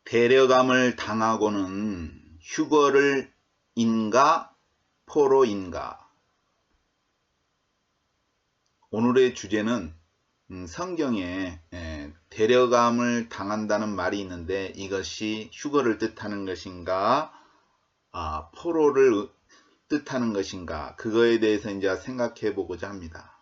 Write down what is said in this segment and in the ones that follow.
데려감을 당하고는 휴거를 인가 포로인가. 오늘의 주제는 성경에 데려감을 당한다는 말이 있는데 이것이 휴거를 뜻하는 것인가 포로를 뜻하는 것인가, 그거에 대해서 이제 생각해 보고자 합니다.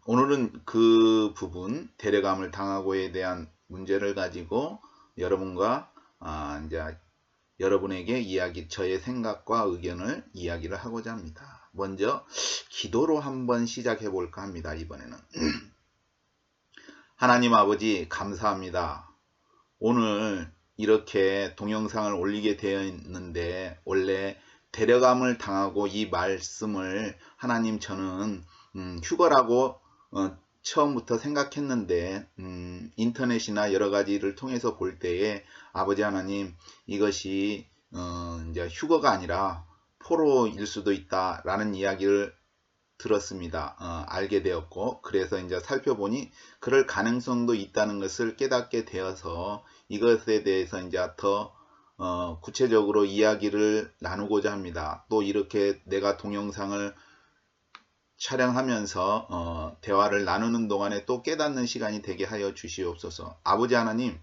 오늘은 그 부분, 데려감을 당하고에 대한 문제를 가지고 여러분과 이제 여러분에게 저의 생각과 의견을 이야기를 하고자 합니다. 먼저 기도로 한번 시작해 볼까 합니다. 이번에는 하나님 아버지 감사합니다. 오늘 이렇게 동영상을 올리게 되어 있는데 원래 데려감을 당하고 이 말씀을 하나님 저는 휴거라고 처음부터 생각했는데 인터넷이나 여러 가지를 통해서 볼 때에 아버지 하나님 이것이 이제 휴거가 아니라 포로일 수도 있다라는 이야기를 들었습니다. 알게 되었고, 그래서 이제 살펴보니 그럴 가능성도 있다는 것을 깨닫게 되어서 이것에 대해서 이제 더 구체적으로 이야기를 나누고자 합니다. 또 이렇게 내가 동영상을 촬영하면서 대화를 나누는 동안에 또 깨닫는 시간이 되게 하여 주시옵소서. 아버지 하나님,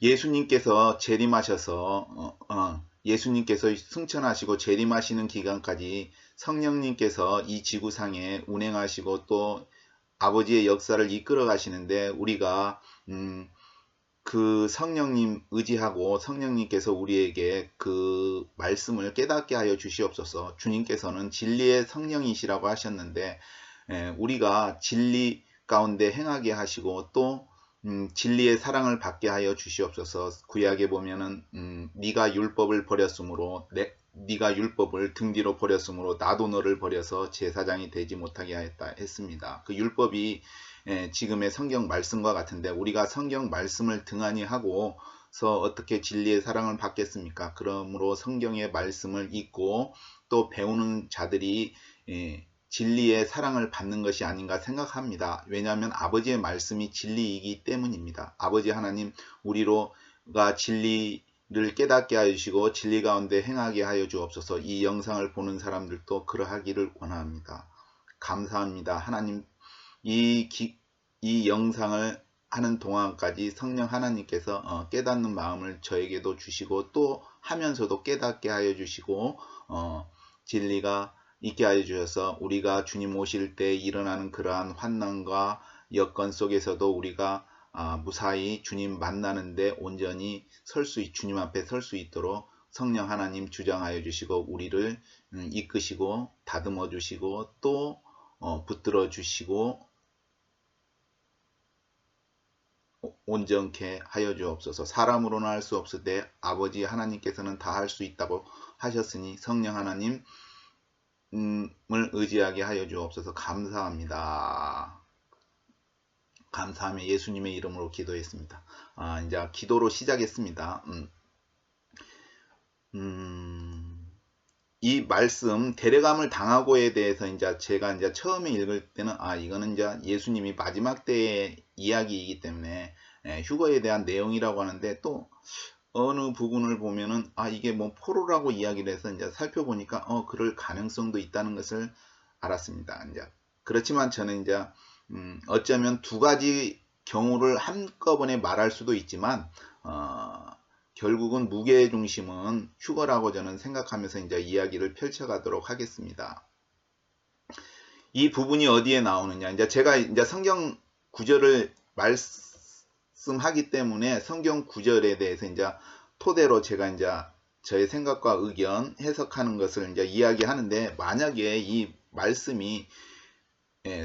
예수님께서 재림하셔서 예수님께서 승천하시고 재림하시는 기간까지 성령님께서 이 지구상에 운행하시고 또 아버지의 역사를 이끌어 가시는데 우리가 그 성령님 의지하고 성령님께서 우리에게 그 말씀을 깨닫게 하여 주시옵소서. 주님께서는 진리의 성령이시라고 하셨는데 우리가 진리 가운데 행하게 하시고 또 진리의 사랑을 받게 하여 주시옵소서. 구약에 보면은 네가 율법을 버렸으므로 네가 율법을 등 뒤로 버렸으므로 나도 너를 버려서 제사장이 되지 못하게 하였다 했습니다. 그 율법이 지금의 성경 말씀과 같은데 우리가 성경 말씀을 등한히 하고서 어떻게 진리의 사랑을 받겠습니까? 그러므로 성경의 말씀을 읽고 또 배우는 자들이 진리의 사랑을 받는 것이 아닌가 생각합니다. 왜냐하면 아버지의 말씀이 진리이기 때문입니다. 아버지 하나님, 우리로가 진리를 깨닫게 하여 주시고 진리 가운데 행하게 하여 주옵소서. 이 영상을 보는 사람들도 그러하기를 원합니다. 감사합니다. 하나님, 이 영상을 하는 동안까지 성령 하나님께서 깨닫는 마음을 저에게도 주시고 또 하면서도 깨닫게 하여 주시고 진리가 있게 하여 주셔서 우리가 주님 오실 때 일어나는 그러한 환난과 여건 속에서도 우리가 무사히 주님 만나는데 온전히 주님 앞에 설 수 있도록 성령 하나님 주장하여 주시고 우리를 이끄시고 다듬어 주시고 또 붙들어 주시고 온전케 하여 주옵소서. 사람으로는 할 수 없을 때 아버지 하나님께서는 다 할 수 있다고 하셨으니 성령 하나님 을 의지하게 하여 주옵소서. 감사합니다. 감사하며 예수님의 이름으로 기도했습니다. 이제 기도로 시작했습니다. 이 말씀 데려감을 당하고에 대해서 제가 처음에 읽을 때는 이거는 이제 예수님이 마지막 때의 이야기이기 때문에 휴거에 대한 내용이라고 하는데 또 어느 부분을 보면은 이게 뭐 포로라고 이야기를 해서 이제 살펴보니까 그럴 가능성도 있다는 것을 알았습니다. 이제 그렇지만 저는 이제 어쩌면 두 가지 경우를 한꺼번에 말할 수도 있지만 결국은 무게 중심은 휴거라고 저는 생각하면서 이제 이야기를 펼쳐가도록 하겠습니다. 이 부분이 어디에 나오느냐? 이제 제가 이제 성경 구절을 말씀하기 때문에 성경 구절에 대해서 이제 토대로 제가 이제 저의 생각과 의견 해석하는 것을 이제 이야기하는데 만약에 이 말씀이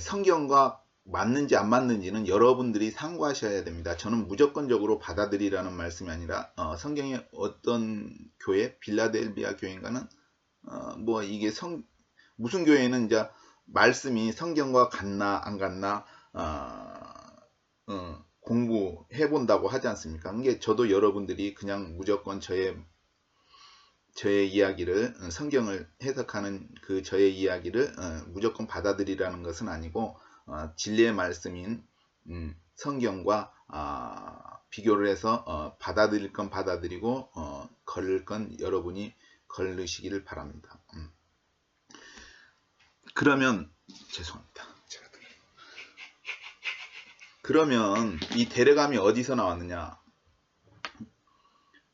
성경과 맞는지 안 맞는지는 여러분들이 상고하셔야 됩니다. 저는 무조건적으로 받아들이라는 말씀이 아니라 성경의 어떤 교회, 빌라델비아 교회인가는 뭐 이게 무슨 교회는 이제 말씀이 성경과 같나 안 같나 공부해 본다고 하지 않습니까? 그게 저도 여러분들이 그냥 무조건 저의 이야기를 성경을 해석하는 그 저의 이야기를 무조건 받아들이라는 것은 아니고 진리의 말씀인 성경과 비교를 해서 받아들일 건 받아들이고 걸릴 건 여러분이 걸으시기를 바랍니다. 그러면 죄송합니다. 그러면 이 데려감이 어디서 나왔느냐?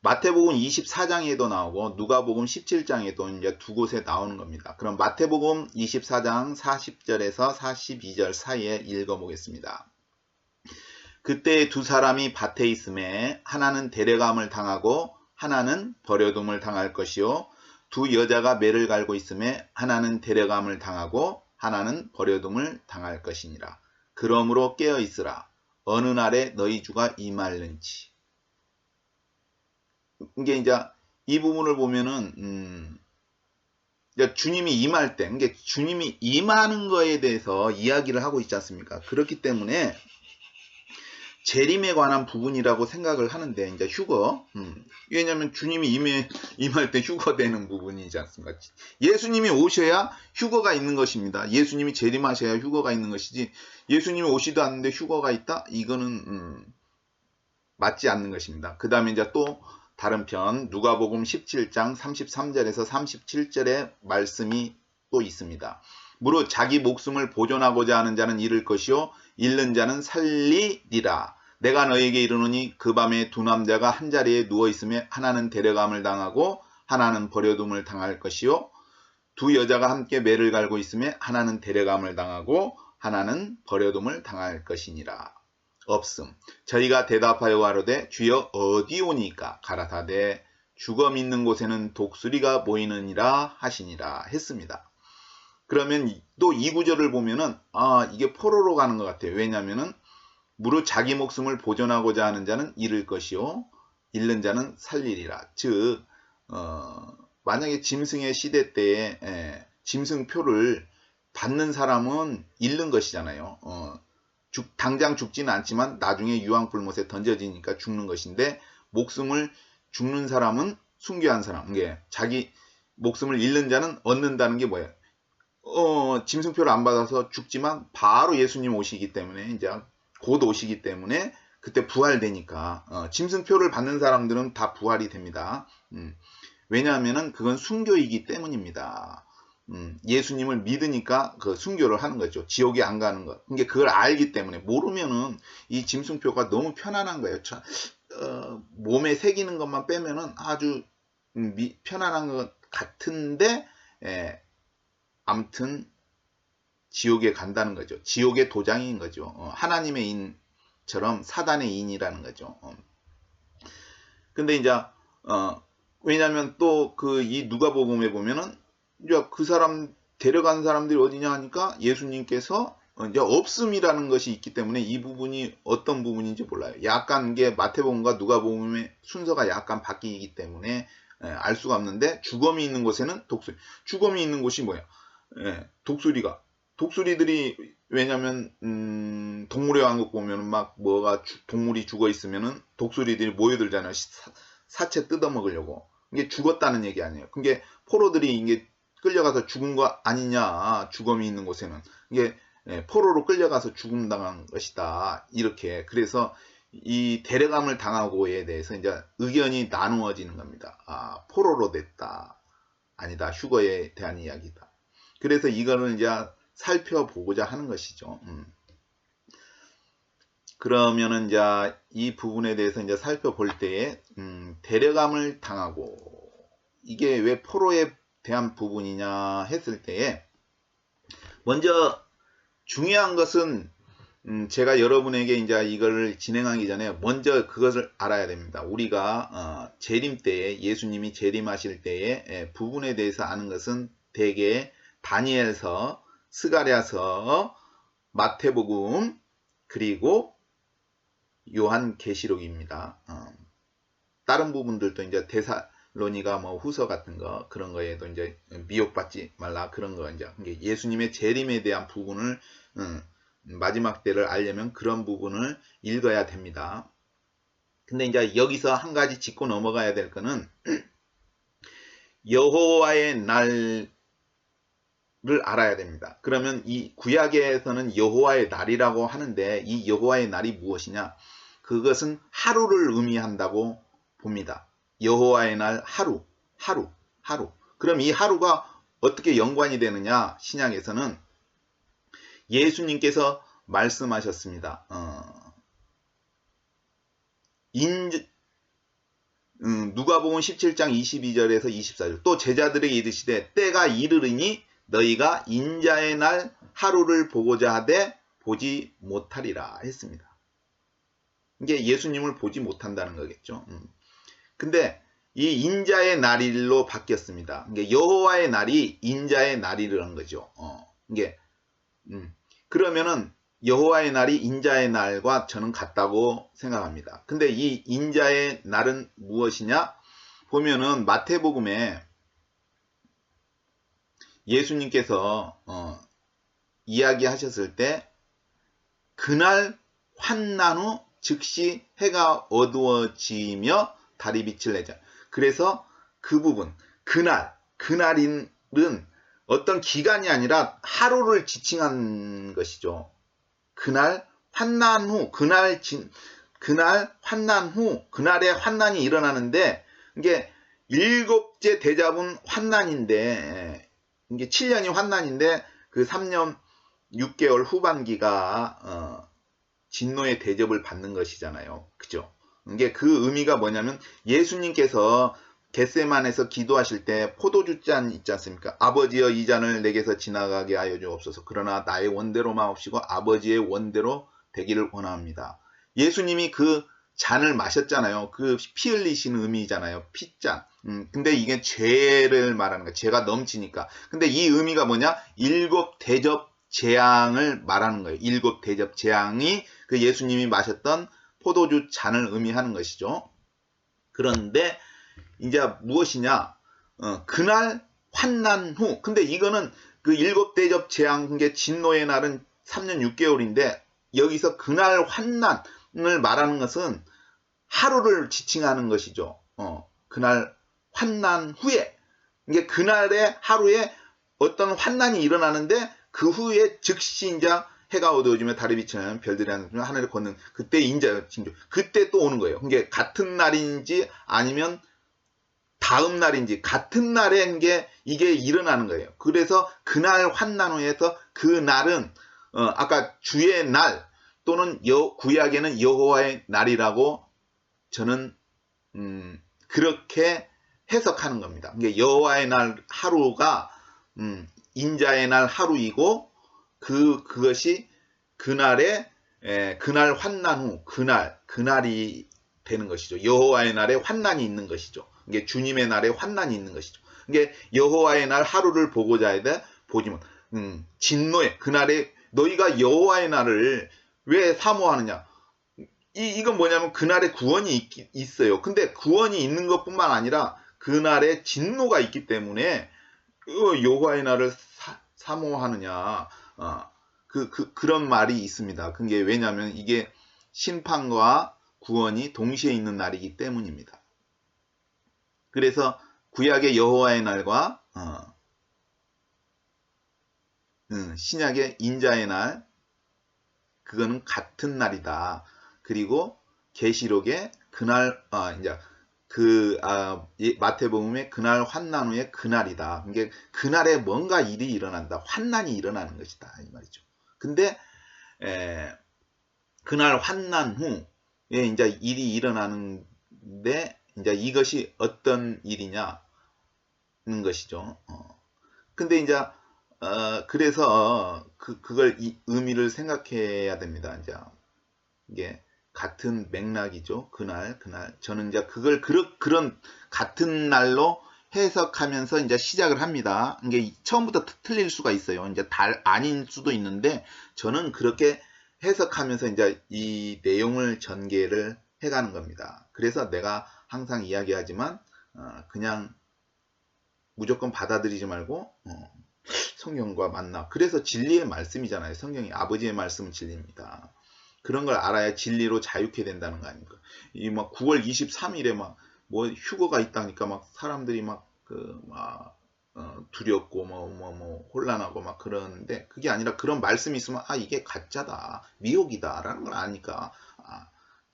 마태복음 24장에도 나오고 누가복음 17장에도 이제 두 곳에 나오는 겁니다. 그럼 마태복음 24장 40절에서 42절 사이에 읽어보겠습니다. 그때 두 사람이 밭에 있음에 하나는 데려감을 당하고 하나는 버려둠을 당할 것이요 두 여자가 매를 갈고 있음에 하나는 데려감을 당하고 하나는 버려둠을 당할 것이니라. 그러므로 깨어 있으라. 어느 날에 너희 주가 임할는지. 이게 이제 이 부분을 보면은 이제 주님이 임할 때, 이게 주님이 임하는 거에 대해서 이야기를 하고 있지 않습니까? 그렇기 때문에 재림에 관한 부분이라고 생각을 하는데 이제 휴거. 왜냐하면 주님이 임할 때 휴거되는 부분이지 않습니까? 예수님이 오셔야 휴거가 있는 것입니다. 예수님이 재림하셔야 휴거가 있는 것이지 예수님이 오시도 않는데 휴거가 있다? 이거는 맞지 않는 것입니다. 그 다음에 이제 또 다른 편 누가복음 17장 33절에서 37절의 말씀이 또 있습니다. 무릇 자기 목숨을 보존하고자 하는 자는 잃을 것이요 잃는 자는 살리리라. 내가 너에게 이르노니 그 밤에 두 남자가 한자리에 누워있으며 하나는 데려감을 당하고 하나는 버려둠을 당할 것이요 두 여자가 함께 매를 갈고 있으며 하나는 데려감을 당하고 하나는 버려둠을 당할 것이니라. 없음. 저희가 대답하여 가로되 주여 어디 오니까? 가라사대 죽어 있는 곳에는 독수리가 보이느니라 하시니라 했습니다. 그러면 또 이 구절을 보면은 이게 포로로 가는 것 같아요. 왜냐하면은 무릇 자기 목숨을 보존하고자 하는 자는 잃을 것이요 잃는 자는 살리리라. 즉 만약에 짐승의 시대 때에 짐승표를 받는 사람은 잃는 것이잖아요. 당장 죽지는 않지만 나중에 유황불못에 던져지니까 죽는 것인데 목숨을 죽는 사람은 순교한 사람. 이게 자기 목숨을 잃는 자는 얻는다는 게 뭐예요? 짐승표를 안 받아서 죽지만 바로 예수님 오시기 때문에 이제 곧 오시기 때문에 그때 부활되니까 짐승표를 받는 사람들은 다 부활이 됩니다. 왜냐하면은 그건 순교이기 때문입니다. 예수님을 믿으니까 그 순교를 하는 거죠. 지옥에 안 가는 것. 그러니까 그걸 알기 때문에 모르면은 이 짐승표가 너무 편안한 거예요. 몸에 새기는 것만 빼면은 아주 편안한 것 같은데 아무튼 지옥에 간다는 거죠. 지옥의 도장인 거죠. 하나님의 인처럼 사단의 인이라는 거죠. 근데 이제 왜냐하면 또 이 누가복음에 보면은 이제 그 사람 데려간 사람들이 어디냐 하니까 예수님께서 이제 없음이라는 것이 있기 때문에 이 부분이 어떤 부분인지 몰라요. 약간 이게 마태복음과 누가복음의 순서가 약간 바뀌기 때문에 알 수가 없는데 죽음이 있는 곳에는 독수리. 죽음이 있는 곳이 뭐야? 독수리들이 왜냐면 동물의 왕국 보면 막 동물이 죽어 있으면은 독수리들이 모여들잖아요. 사체 뜯어 먹으려고. 이게 죽었다는 얘기 아니에요. 그게 포로들이 이게 끌려가서 죽은 거 아니냐. 죽음이 있는 곳에는. 이게 포로로 끌려가서 죽음당한 것이다. 이렇게. 그래서 이 데려감을 당하고에 대해서 이제 의견이 나누어지는 겁니다. 포로로 됐다. 아니다. 휴거에 대한 이야기다. 그래서 이거는 이제 살펴보고자 하는 것이죠. 그러면은 이제 이 부분에 대해서 이제 살펴볼 때에 데려감을 당하고 이게 왜 포로에 대한 부분이냐 했을 때에 먼저 중요한 것은 제가 여러분에게 이제 이걸 진행하기 전에 먼저 그것을 알아야 됩니다. 우리가 재림 때에 예수님이 재림하실 때의 부분에 대해서 아는 것은 대개 다니엘서, 스가랴서, 마태복음 그리고 요한계시록입니다. 다른 부분들도 이제 데살로니가 후서 같은 거 그런 거에도 이제 미혹받지 말라 그런 거 이제 예수님의 재림에 대한 부분을 마지막 때를 알려면 그런 부분을 읽어야 됩니다. 근데 이제 여기서 한 가지 짚고 넘어가야 될 거는 여호와의 날을 알아야 됩니다. 그러면 이 구약에서는 여호와의 날이라고 하는데 이 여호와의 날이 무엇이냐? 그것은 하루를 의미한다고 봅니다. 여호와의 날 하루. 그럼 이 하루가 어떻게 연관이 되느냐? 신약에서는 예수님께서 말씀하셨습니다. 누가복음 17장 22절에서 24절 또 제자들에게 이르시되 때가 이르리니 너희가 인자의 날 하루를 보고자 하되 보지 못하리라 했습니다. 이게 예수님을 보지 못한다는 거겠죠. 근데 이 인자의 날일로 바뀌었습니다. 이게 여호와의 날이 인자의 날이라는 거죠. 이게 그러면은 여호와의 날이 인자의 날과 저는 같다고 생각합니다. 근데 이 인자의 날은 무엇이냐? 보면은 마태복음에 예수님께서 이야기하셨을 때 그날 환난 후 즉시 해가 어두워지며 달이 빛을 내자. 그래서 그 부분 그날은 어떤 기간이 아니라 하루를 지칭한 것이죠. 그날 환난 후 그날에 환난이 일어나는데 이게 일곱째 대접은 환난인데 이게 7년이 환난인데 그 3년 6개월 후반기가 진노의 대접을 받는 것이잖아요. 그죠? 이게 그 의미가 뭐냐면 예수님께서 겟세만에서 기도하실 때 포도주 잔 있지 않습니까? 아버지여 이 잔을 내게서 지나가게 하여 주옵소서. 그러나 나의 원대로 마옵시고 아버지의 원대로 되기를 원합니다. 예수님이 그 잔을 마셨잖아요. 그 피 흘리시는 의미잖아요. 피잔. 근데 이게 죄를 말하는 거야. 죄가 넘치니까. 근데 이 의미가 뭐냐? 일곱 대접 재앙을 말하는 거예요. 일곱 대접 재앙이 그 예수님이 마셨던 포도주 잔을 의미하는 것이죠. 그런데 이제 무엇이냐? 그날 환난 후. 근데 이거는 그 일곱 대접 재앙, 게 진노의 날은 3년 6개월인데 여기서 그날 환난을 말하는 것은 하루를 지칭하는 것이죠. 그날 환난 후에. 이게 그날의 하루에 어떤 환난이 일어나는데 그 후에 즉시 이제 해가 어두워지며 달이 비치면 별들이 하늘에 걷는 그때 인자 징조. 그때 또 오는 거예요. 이게 같은 날인지 아니면 다음 날인지 같은 날에 이게 일어나는 거예요. 그래서 그날 환난 후에서 그 날은 아까 주의 날 또는 구약에는 여호와의 날이라고 저는 그렇게 해석하는 겁니다. 이게 여호와의 날 하루가 인자의 날 하루이고 그것이 그날 환난 후 그날이 되는 것이죠. 여호와의 날에 환난이 있는 것이죠. 이게 주님의 날에 환난이 있는 것이죠. 이게 여호와의 날 하루를 보고자 해야 보지 못. 진노의 그날에 너희가 여호와의 날을 왜 사모하느냐? 이건 뭐냐면 그날에 구원이 있어요. 근데 구원이 있는 것뿐만 아니라 그날에 진노가 있기 때문에 여호와의 날을 사모하느냐? 그런 말이 있습니다. 그게 왜냐하면 이게 심판과 구원이 동시에 있는 날이기 때문입니다. 그래서 구약의 여호와의 날과 신약의 인자의 날 그거는 같은 날이다. 그리고 계시록의 그날 이제 마태복음의 그날 환난 후에 그날이다. 이게 그날에 뭔가 일이 일어난다. 환난이 일어나는 것이다 이 말이죠. 근데 그날 환난 후에 이제 일이 일어나는데 이제 이것이 어떤 일이냐는 것이죠. 근데 이제 그래서 그걸 의미를 생각해야 됩니다. 이제 이게 같은 맥락이죠. 그날 저는 이제 그걸 그런 같은 날로 해석하면서 이제 시작을 합니다. 이게 처음부터 틀릴 수가 있어요. 이제 아닌 수도 있는데 저는 그렇게 해석하면서 이제 이 내용을 전개를 해가는 겁니다. 그래서 내가 항상 이야기하지만 그냥 무조건 받아들이지 말고 성경과 만나. 그래서 진리의 말씀이잖아요. 성경이 아버지의 말씀은 진리입니다. 그런 걸 알아야 진리로 자유케 된다는 거 아닙니까? 이 막 9월 23일에 막 뭐 휴거가 있다니까 막 사람들이 막 두렵고 뭐 혼란하고 막 그러는데 그게 아니라 그런 말씀이 있으면 이게 가짜다, 미혹이다라는 걸 아니까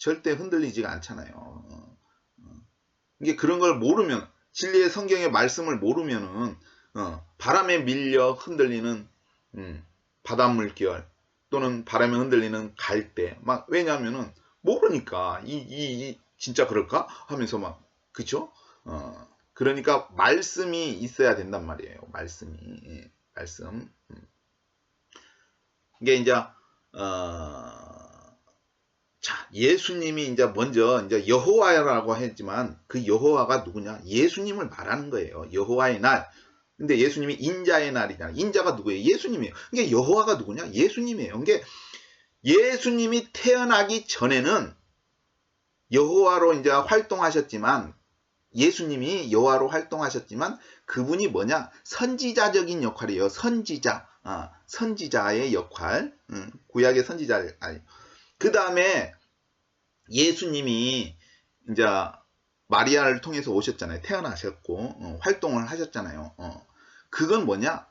절대 흔들리지가 않잖아요. 이게 그런 걸 모르면, 진리의 성경의 말씀을 모르면은 바람에 밀려 흔들리는 바닷물결 또는 바람에 흔들리는 갈대, 막 왜냐하면은 모르니까 진짜 그럴까 하면서 막, 그쵸? 그러니까 말씀이 있어야 된단 말이에요. 말씀이. 예, 말씀. 이게 이제 자, 예수님이 이제 먼저 이제 여호와라고 했지만 그 여호와가 누구냐? 예수님을 말하는 거예요. 여호와의 날. 근데 예수님이 인자의 날이잖아요. 인자가 누구예요? 예수님이에요. 이게 여호와가 누구냐? 예수님이에요. 이게 예수님이 태어나기 전에는 여호와로 이제 활동하셨지만, 예수님이 여호와로 활동하셨지만 그분이 뭐냐? 선지자적인 역할이에요. 선지자. 선지자의 역할. 구약의 선지자를. 그 다음에 예수님이 이제 마리아를 통해서 오셨잖아요. 태어나셨고 활동을 하셨잖아요. 그건 뭐냐?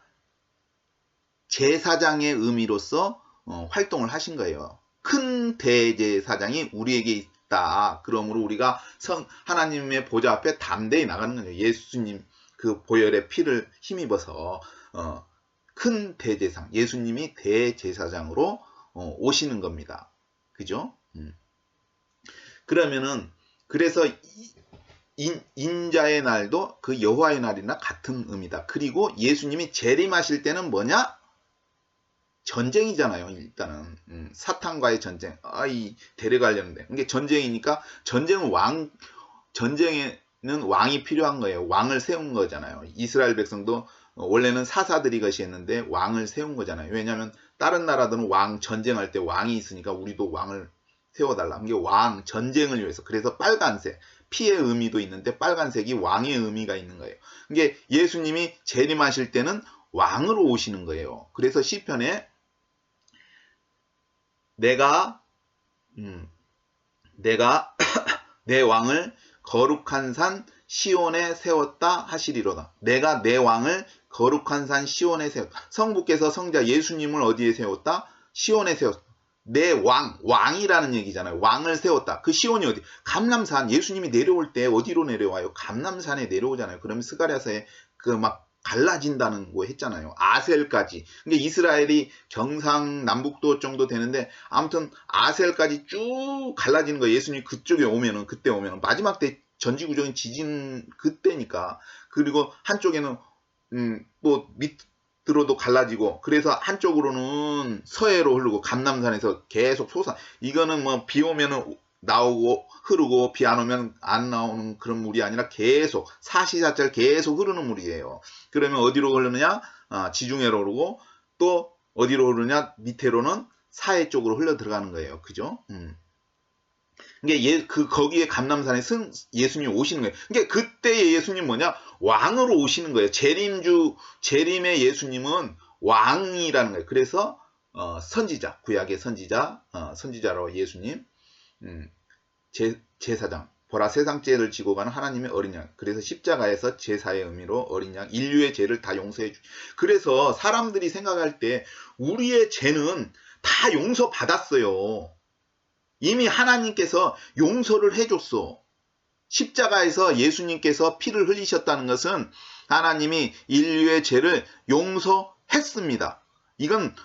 제사장의 의미로서 활동을 하신 거예요. 큰 대제사장이 우리에게 있다. 그러므로 우리가 하나님의 보좌 앞에 담대히 나가는 거예요. 예수님 그 보혈의 피를 힘입어서 큰 대제사장, 예수님이 대제사장으로 오시는 겁니다. 그죠? 그러면은 그래서 인자의 날도 그 여호와의 날이나 같은 의미다. 그리고 예수님이 재림하실 때는 뭐냐? 전쟁이잖아요. 일단은 사탄과의 전쟁. 데려가려는데 이게 전쟁이니까 전쟁에는 왕이 필요한 거예요. 왕을 세운 거잖아요. 이스라엘 백성도 원래는 사사들이 것이 했는데 왕을 세운 거잖아요. 왜냐하면 다른 나라들은 전쟁할 때 왕이 있으니까 우리도 왕을 세워달라. 이게 전쟁을 위해서. 그래서 빨간색, 피의 의미도 있는데 빨간색이 왕의 의미가 있는 거예요. 이게 예수님이 재림하실 때는 왕으로 오시는 거예요. 그래서 시편에 내가 내 왕을 거룩한 산 시온에 세웠다 하시리로다. 내가 내 왕을 거룩한 산 시온에 세웠다. 성부께서 성자 예수님을 어디에 세웠다? 시온에 세웠다. 내 왕이라는 얘기잖아요. 왕을 세웠다. 그 시온이 어디? 감람산. 예수님이 내려올 때 어디로 내려와요? 감람산에 내려오잖아요. 그러면 스가랴서에 막 갈라진다는 거 했잖아요. 아셀까지. 그러니까 이스라엘이 경상남북도 정도 되는데 아무튼 아셀까지 쭉 갈라지는 거예요. 예수님이 그때 오면은 마지막 때 전지구적인 지진 그때니까. 그리고 한쪽에는 또 밑으로도 갈라지고, 그래서 한쪽으로는 서해로 흐르고 감남산에서 계속 이거는 뭐 비 오면은 나오고 흐르고 비 안 오면 안 나오는 그런 물이 아니라 계속 사시사철 계속 흐르는 물이에요. 그러면 어디로 흐르느냐? 지중해로 흐르고, 또 어디로 흐르냐? 밑으로는 사해 쪽으로 흘러 들어가는 거예요. 그죠? 이게 거기에 감람산에 예수님이 오시는 거예요. 그러니까 그때의 예수님 뭐냐? 왕으로 오시는 거예요. 재림의 예수님은 왕이라는 거예요. 그래서 선지자, 구약의 선지자로 예수님, 제사장. 보라, 세상 죄를 지고 가는 하나님의 어린 양. 그래서 십자가에서 제사의 의미로 어린 양, 인류의 죄를 다 용서해 그래서 사람들이 생각할 때 우리의 죄는 다 용서받았어요. 이미 하나님께서 용서를 해줬어. 십자가에서 예수님께서 피를 흘리셨다는 것은 하나님이 인류의 죄를 용서했습니다. 이건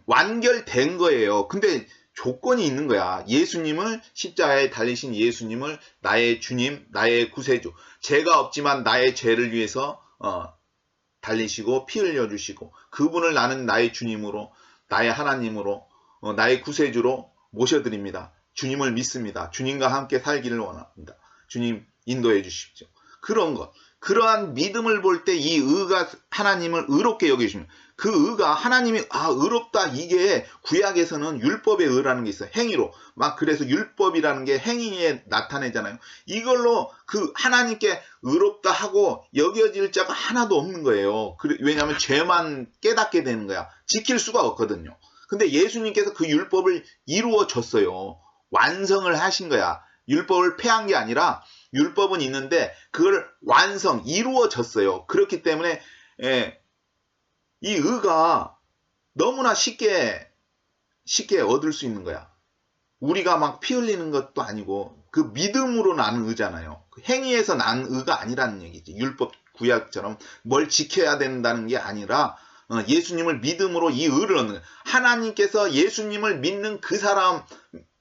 완결된 거예요. 근데 조건이 있는 거야. 예수님을, 십자가에 달리신 예수님을 나의 주님, 나의 구세주, 죄가 없지만 나의 죄를 위해서 달리시고 피 흘려주시고, 그분을 나는 나의 주님으로, 나의 하나님으로, 나의 구세주로 모셔드립니다. 주님을 믿습니다. 주님과 함께 살기를 원합니다. 주님 인도해 주십시오. 그런 것, 그러한 믿음을 볼 때 이 의가 하나님을 의롭게 여기십니다. 그 의가 하나님이 의롭다, 이게 구약에서는 율법의 의라는 게 있어요. 행위로. 그래서 율법이라는 게 행위에 나타내잖아요. 이걸로 그 하나님께 의롭다 하고 여겨질 자가 하나도 없는 거예요. 왜냐하면 죄만 깨닫게 되는 거야. 지킬 수가 없거든요. 근데 예수님께서 그 율법을 이루어 줬어요. 완성을 하신 거야. 율법을 폐한 게 아니라 율법은 있는데 그걸 이루어졌어요. 그렇기 때문에 이 의가 너무나 쉽게 얻을 수 있는 거야. 우리가 막 피 흘리는 것도 아니고 그 믿음으로 난 의잖아요. 행위에서 난 의가 아니라는 얘기지. 율법 구약처럼 뭘 지켜야 된다는 게 아니라 예수님을 믿음으로 이 의를 얻는 거예요. 하나님께서 예수님을 믿는 그 사람,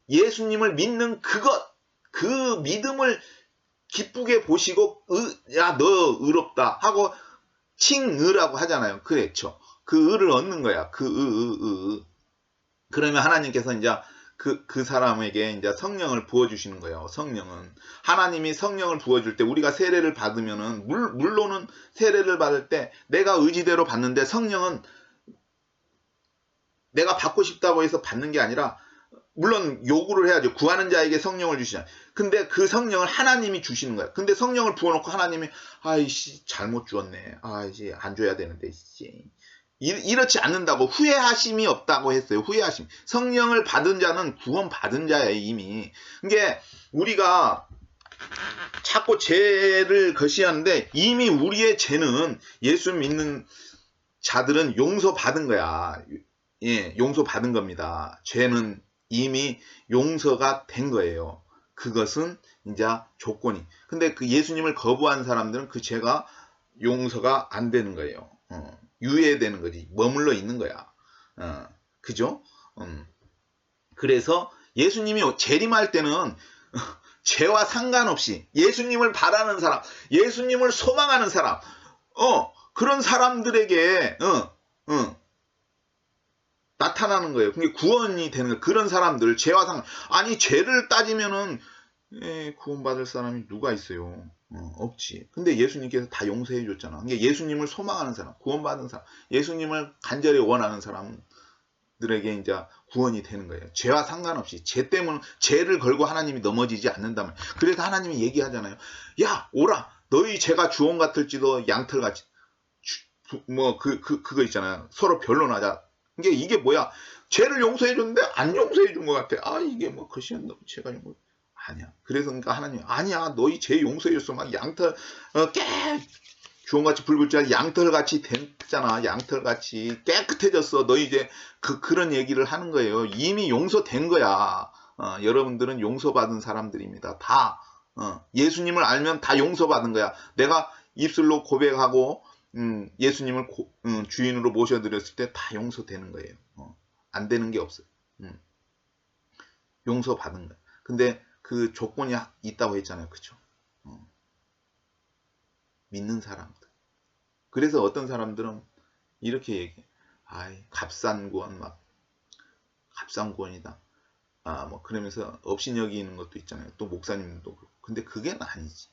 예수님을 믿는 그것, 그 믿음을 기쁘게 보시고 야, 너 의롭다 하고 칭의라고 하잖아요. 그렇죠. 그 의를 얻는 거야. 그 그러면 하나님께서 이제 그 사람에게 이제 성령을 부어주시는 거예요. 성령은. 하나님이 성령을 부어줄 때 우리가 세례를 받으면은, 물론은 세례를 받을 때 내가 의지대로 받는데 성령은 내가 받고 싶다고 해서 받는 게 아니라, 물론 요구를 해야죠. 구하는 자에게 성령을 주시잖아요. 근데 그 성령을 하나님이 주시는 거야. 근데 성령을 부어놓고 하나님이, 아이씨, 잘못 주었네. 아, 이제 안 줘야 되는데, 이제. 이렇지 않는다고, 후회하심이 없다고 했어요. 후회하심. 성령을 받은 자는 구원 받은 자예요, 이미. 이게 우리가 자꾸 죄를 거시하는데 이미 우리의 죄는 예수 믿는 자들은 용서받은 거야. 예, 용서받은 겁니다. 죄는 이미 용서가 된 거예요. 그것은 이제 조건이. 근데 그 예수님을 거부한 사람들은 그 죄가 용서가 안 되는 거예요. 유예되는 거지. 머물러 있는 거야. 그죠? 그래서 예수님이 재림할 때는 죄와 상관없이 예수님을 바라는 사람, 예수님을 소망하는 사람, 그런 사람들에게 나타나는 거예요. 그게 구원이 되는 거예요. 그런 사람들, 죄와 상관, 아니 죄를 따지면은 구원받을 사람이 누가 있어요? 없지. 근데 예수님께서 다 용서해 줬잖아. 그러니까 예수님을 소망하는 사람, 구원받은 사람, 예수님을 간절히 원하는 사람들에게 이제 구원이 되는 거예요. 죄와 상관없이. 죄 때문에, 죄를 걸고 하나님이 넘어지지 않는다면. 그래서 하나님이 얘기하잖아요. 야, 오라. 너희 죄가 주홍 같을지도 양털같이. 그거 있잖아요. 서로 변론하자. 이게 뭐야? 죄를 용서해 줬는데 안 용서해 준 것 같아. 아, 이게 뭐, 그것이 너무 죄가 뭐. 아니야. 그래서 그러니까 하나님, 아니야. 너희 죄 용서해 줬어. 막 양털, 주홍같이 붉을 줄 양털같이 됐잖아. 양털같이 깨끗해졌어. 너 이제 그런 얘기를 하는 거예요. 이미 용서된 거야. 여러분들은 용서받은 사람들입니다. 다. 예수님을 알면 다 용서받은 거야. 내가 입술로 고백하고 예수님을 주인으로 모셔드렸을 때 다 용서되는 거예요. 안 되는 게 없어요. 용서받은 거야. 근데 그 조건이 있다고 했잖아요. 그쵸? 믿는 사람들. 그래서 어떤 사람들은 이렇게 얘기해. 아이, 값싼구원, 값싼구원이다. 뭐, 그러면서 업신여기는 것도 있잖아요. 또 목사님도 그렇고. 근데 그게 아니지.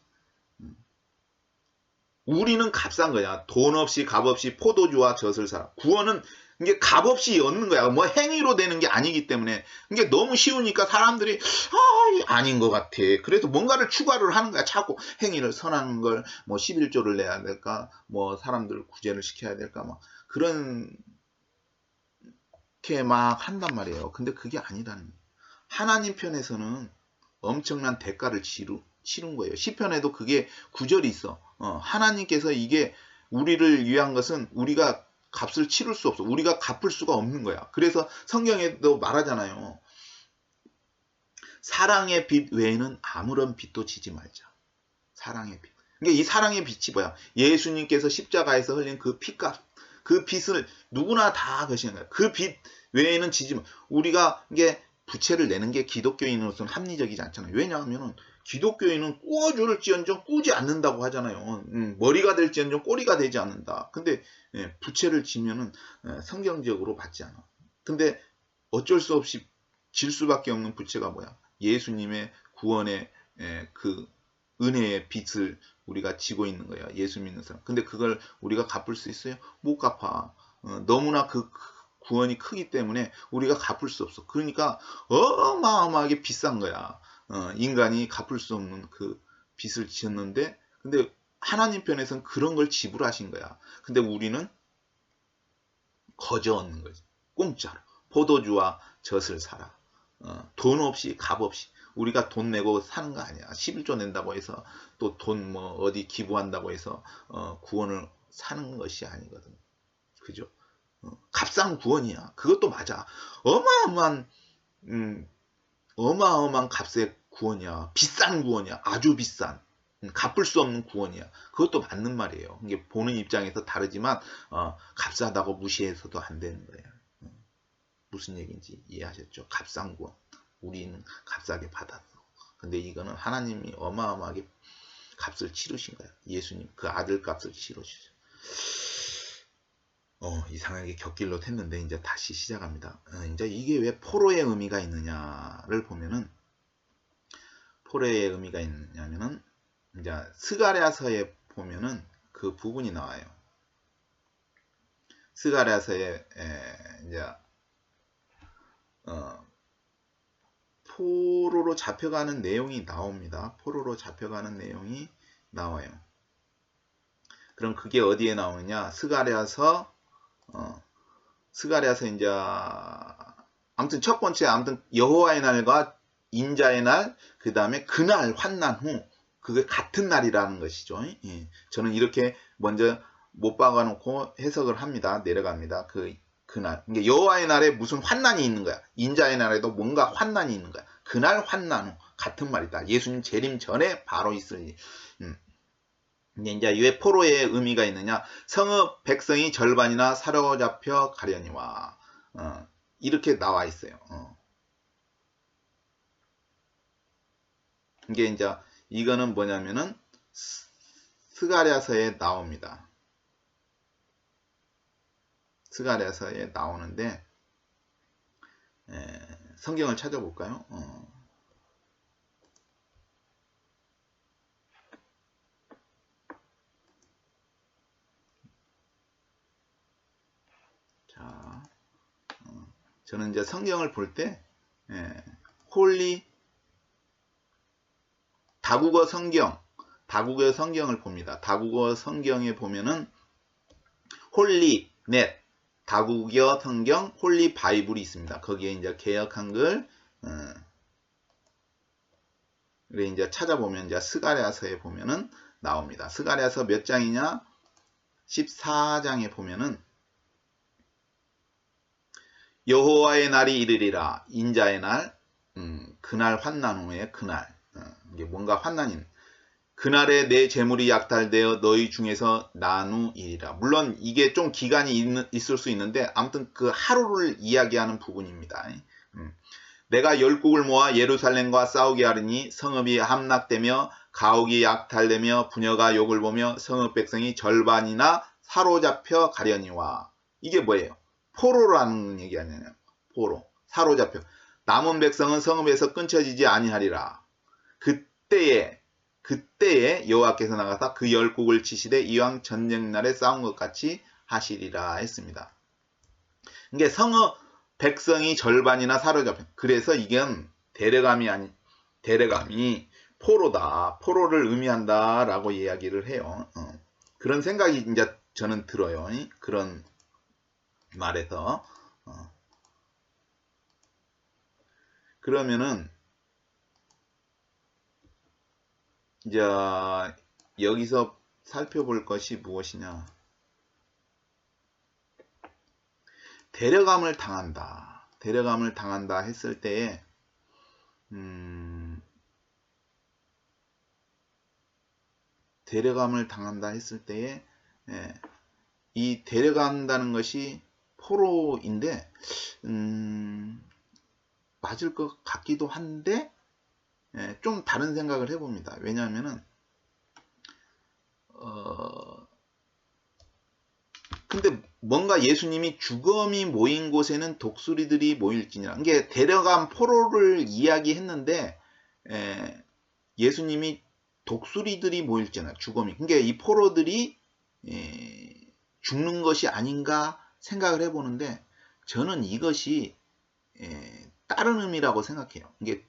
우리는 값싼 거야. 돈 없이, 값 없이 포도주와 젖을 사라. 구원은 이게 값 없이 얻는 거야. 뭐 행위로 되는 게 아니기 때문에. 이게 너무 쉬우니까 사람들이 아닌 것 같아. 그래서 뭔가를 추가를 하는 거야. 자꾸 행위를 선한 걸 뭐 11조를 내야 될까? 뭐 사람들을 구제를 시켜야 될까? 뭐 그런 게 막 한단 말이에요. 근데 그게 아니라는 거예요. 하나님 편에서는 엄청난 대가를 치른 거예요. 시편에도 그게 구절이 있어. 하나님께서 이게 우리를 위한 것은 우리가 값을 치를 수 없어. 우리가 갚을 수가 없는 거야. 그래서 성경에도 말하잖아요. 사랑의 빛 외에는 아무런 빛도 지지 말자. 사랑의 빛. 그러니까 이 사랑의 빛이 뭐야? 예수님께서 십자가에서 흘린 그 피값. 그 빛을 누구나 다 거시는 거야. 그 빛 외에는 지지 마. 우리가 이게 부채를 내는 게 기독교인으로서는 합리적이지 않잖아요. 왜냐하면 기독교인은 꾸어줄지언정 꾸지 않는다고 하잖아요. 머리가 될지언정 꼬리가 되지 않는다. 근데 부채를 지면은 성경적으로 받지 않아. 근데 어쩔 수 없이 질 수밖에 없는 부채가 뭐야? 예수님의 구원의 그 은혜의 빚을 우리가 지고 있는 거야. 예수 믿는 사람. 근데 그걸 우리가 갚을 수 있어요? 못 갚아. 너무나 그 구원이 크기 때문에 우리가 갚을 수 없어. 그러니까 어마어마하게 비싼 거야. 인간이 갚을 수 없는 그 빚을 지었는데, 근데 하나님 편에서는 그런 걸 지불하신 거야. 근데 우리는 거저 얻는 거지. 공짜로. 포도주와 젖을 사라. 돈 없이, 값 없이. 우리가 돈 내고 사는 거 아니야. 11조 낸다고 해서 또 돈 뭐 어디 기부한다고 해서 구원을 사는 것이 아니거든. 그죠? 값싼 구원이야. 그것도 맞아. 어마어마한 어마어마한 값의 구원이야. 비싼 구원이야. 아주 비싼. 갚을 수 없는 구원이야. 그것도 맞는 말이에요. 이게 보는 입장에서 다르지만 값싸다고 무시해서도 안 되는 거예요. 무슨 얘기인지 이해하셨죠? 값싼 구원. 우리는 값싸게 받았어. 근데 이거는 하나님이 어마어마하게 값을 치르신 거야. 예수님 그 아들 값을 치르시죠. 이상하게 곁길로 텄는데 이제 다시 시작합니다. 이제 이게 왜 포로의 의미가 있느냐를 보면은 포로의 의미가 있느냐면은 이제 스가랴서에 보면은 그 부분이 나와요. 스가랴서에 이제 포로로 잡혀가는 내용이 나옵니다. 포로로 잡혀가는 내용이 나와요. 그럼 그게 어디에 나오느냐? 스가랴서 이제 아무튼 첫 번째 여호와의 날과 인자의 날, 그 다음에 그날 환난 후 그게 같은 날이라는 것이죠. 예. 저는 이렇게 먼저 못 박아놓고 해석을 합니다. 내려갑니다. 그날. 그러니까 여호와의 날에 무슨 환난이 있는 거야. 인자의 날에도 뭔가 환난이 있는 거야. 그날 환난 후 같은 말이다. 예수님 재림 전에 바로 있을 일. 이제 왜 포로의 의미가 있느냐? 성읍 백성이 절반이나 사로잡혀 가려니와 이렇게 나와 있어요. 이게 이제 이거는 뭐냐면은 스가랴서에 나옵니다. 스가랴서에 나오는데 성경을 찾아볼까요? 자, 저는 이제 성경을 볼 때 홀리 다국어 성경을 봅니다. 다국어 성경에 보면은 홀리 넷 다국어 성경 홀리 바이블이 있습니다. 거기에 이제 개역 한글 이제 찾아보면 이제 스가랴서에 보면은 나옵니다. 스가랴서 몇 장이냐? 14장에 보면은 여호와의 날이 이르리라. 인자의 날, 그날 환난 후에 그날. 이게 뭔가 환난인. 그날에 내 재물이 약탈되어 너희 중에서 나누이리라. 물론 이게 좀 기간이 있을 수 있는데 아무튼 그 하루를 이야기하는 부분입니다. 내가 열국을 모아 예루살렘과 싸우게 하리니 성읍이 함락되며 가옥이 약탈되며 부녀가 욕을 보며 성읍 백성이 절반이나 사로잡혀 가려니와. 이게 뭐예요? 포로라는 얘기 아니냐요. 포로. 사로잡혀. 남은 백성은 성읍에서 끊쳐지지 아니하리라. 그때에 여호와께서 나가사 그 열국을 치시되 이왕 전쟁날에 싸운 것 같이 하시리라 했습니다. 이게 성읍 백성이 절반이나 사로잡혀. 그래서 이건 데려감이 포로다. 포로를 의미한다라고 이야기를 해요. 그런 생각이 이제 저는 들어요. 그런 말에서. 그러면은 이제 여기서 살펴볼 것이 무엇이냐? 데려감을 당한다. 데려감을 당한다 했을 때에 데려감을 당한다 했을 때에 이 데려간다는 것이 포로인데 맞을 것 같기도 한데 좀 다른 생각을 해봅니다. 왜냐하면은 근데 뭔가 예수님이 죽음이 모인 곳에는 독수리들이 모일지니라. 이게 데려간 포로를 이야기했는데 예수님이 독수리들이 모일지니라. 죽음이. 그러니까 이 포로들이 죽는 것이 아닌가 생각을 해보는데 저는 이것이 다른 의미라고 생각해요. 이게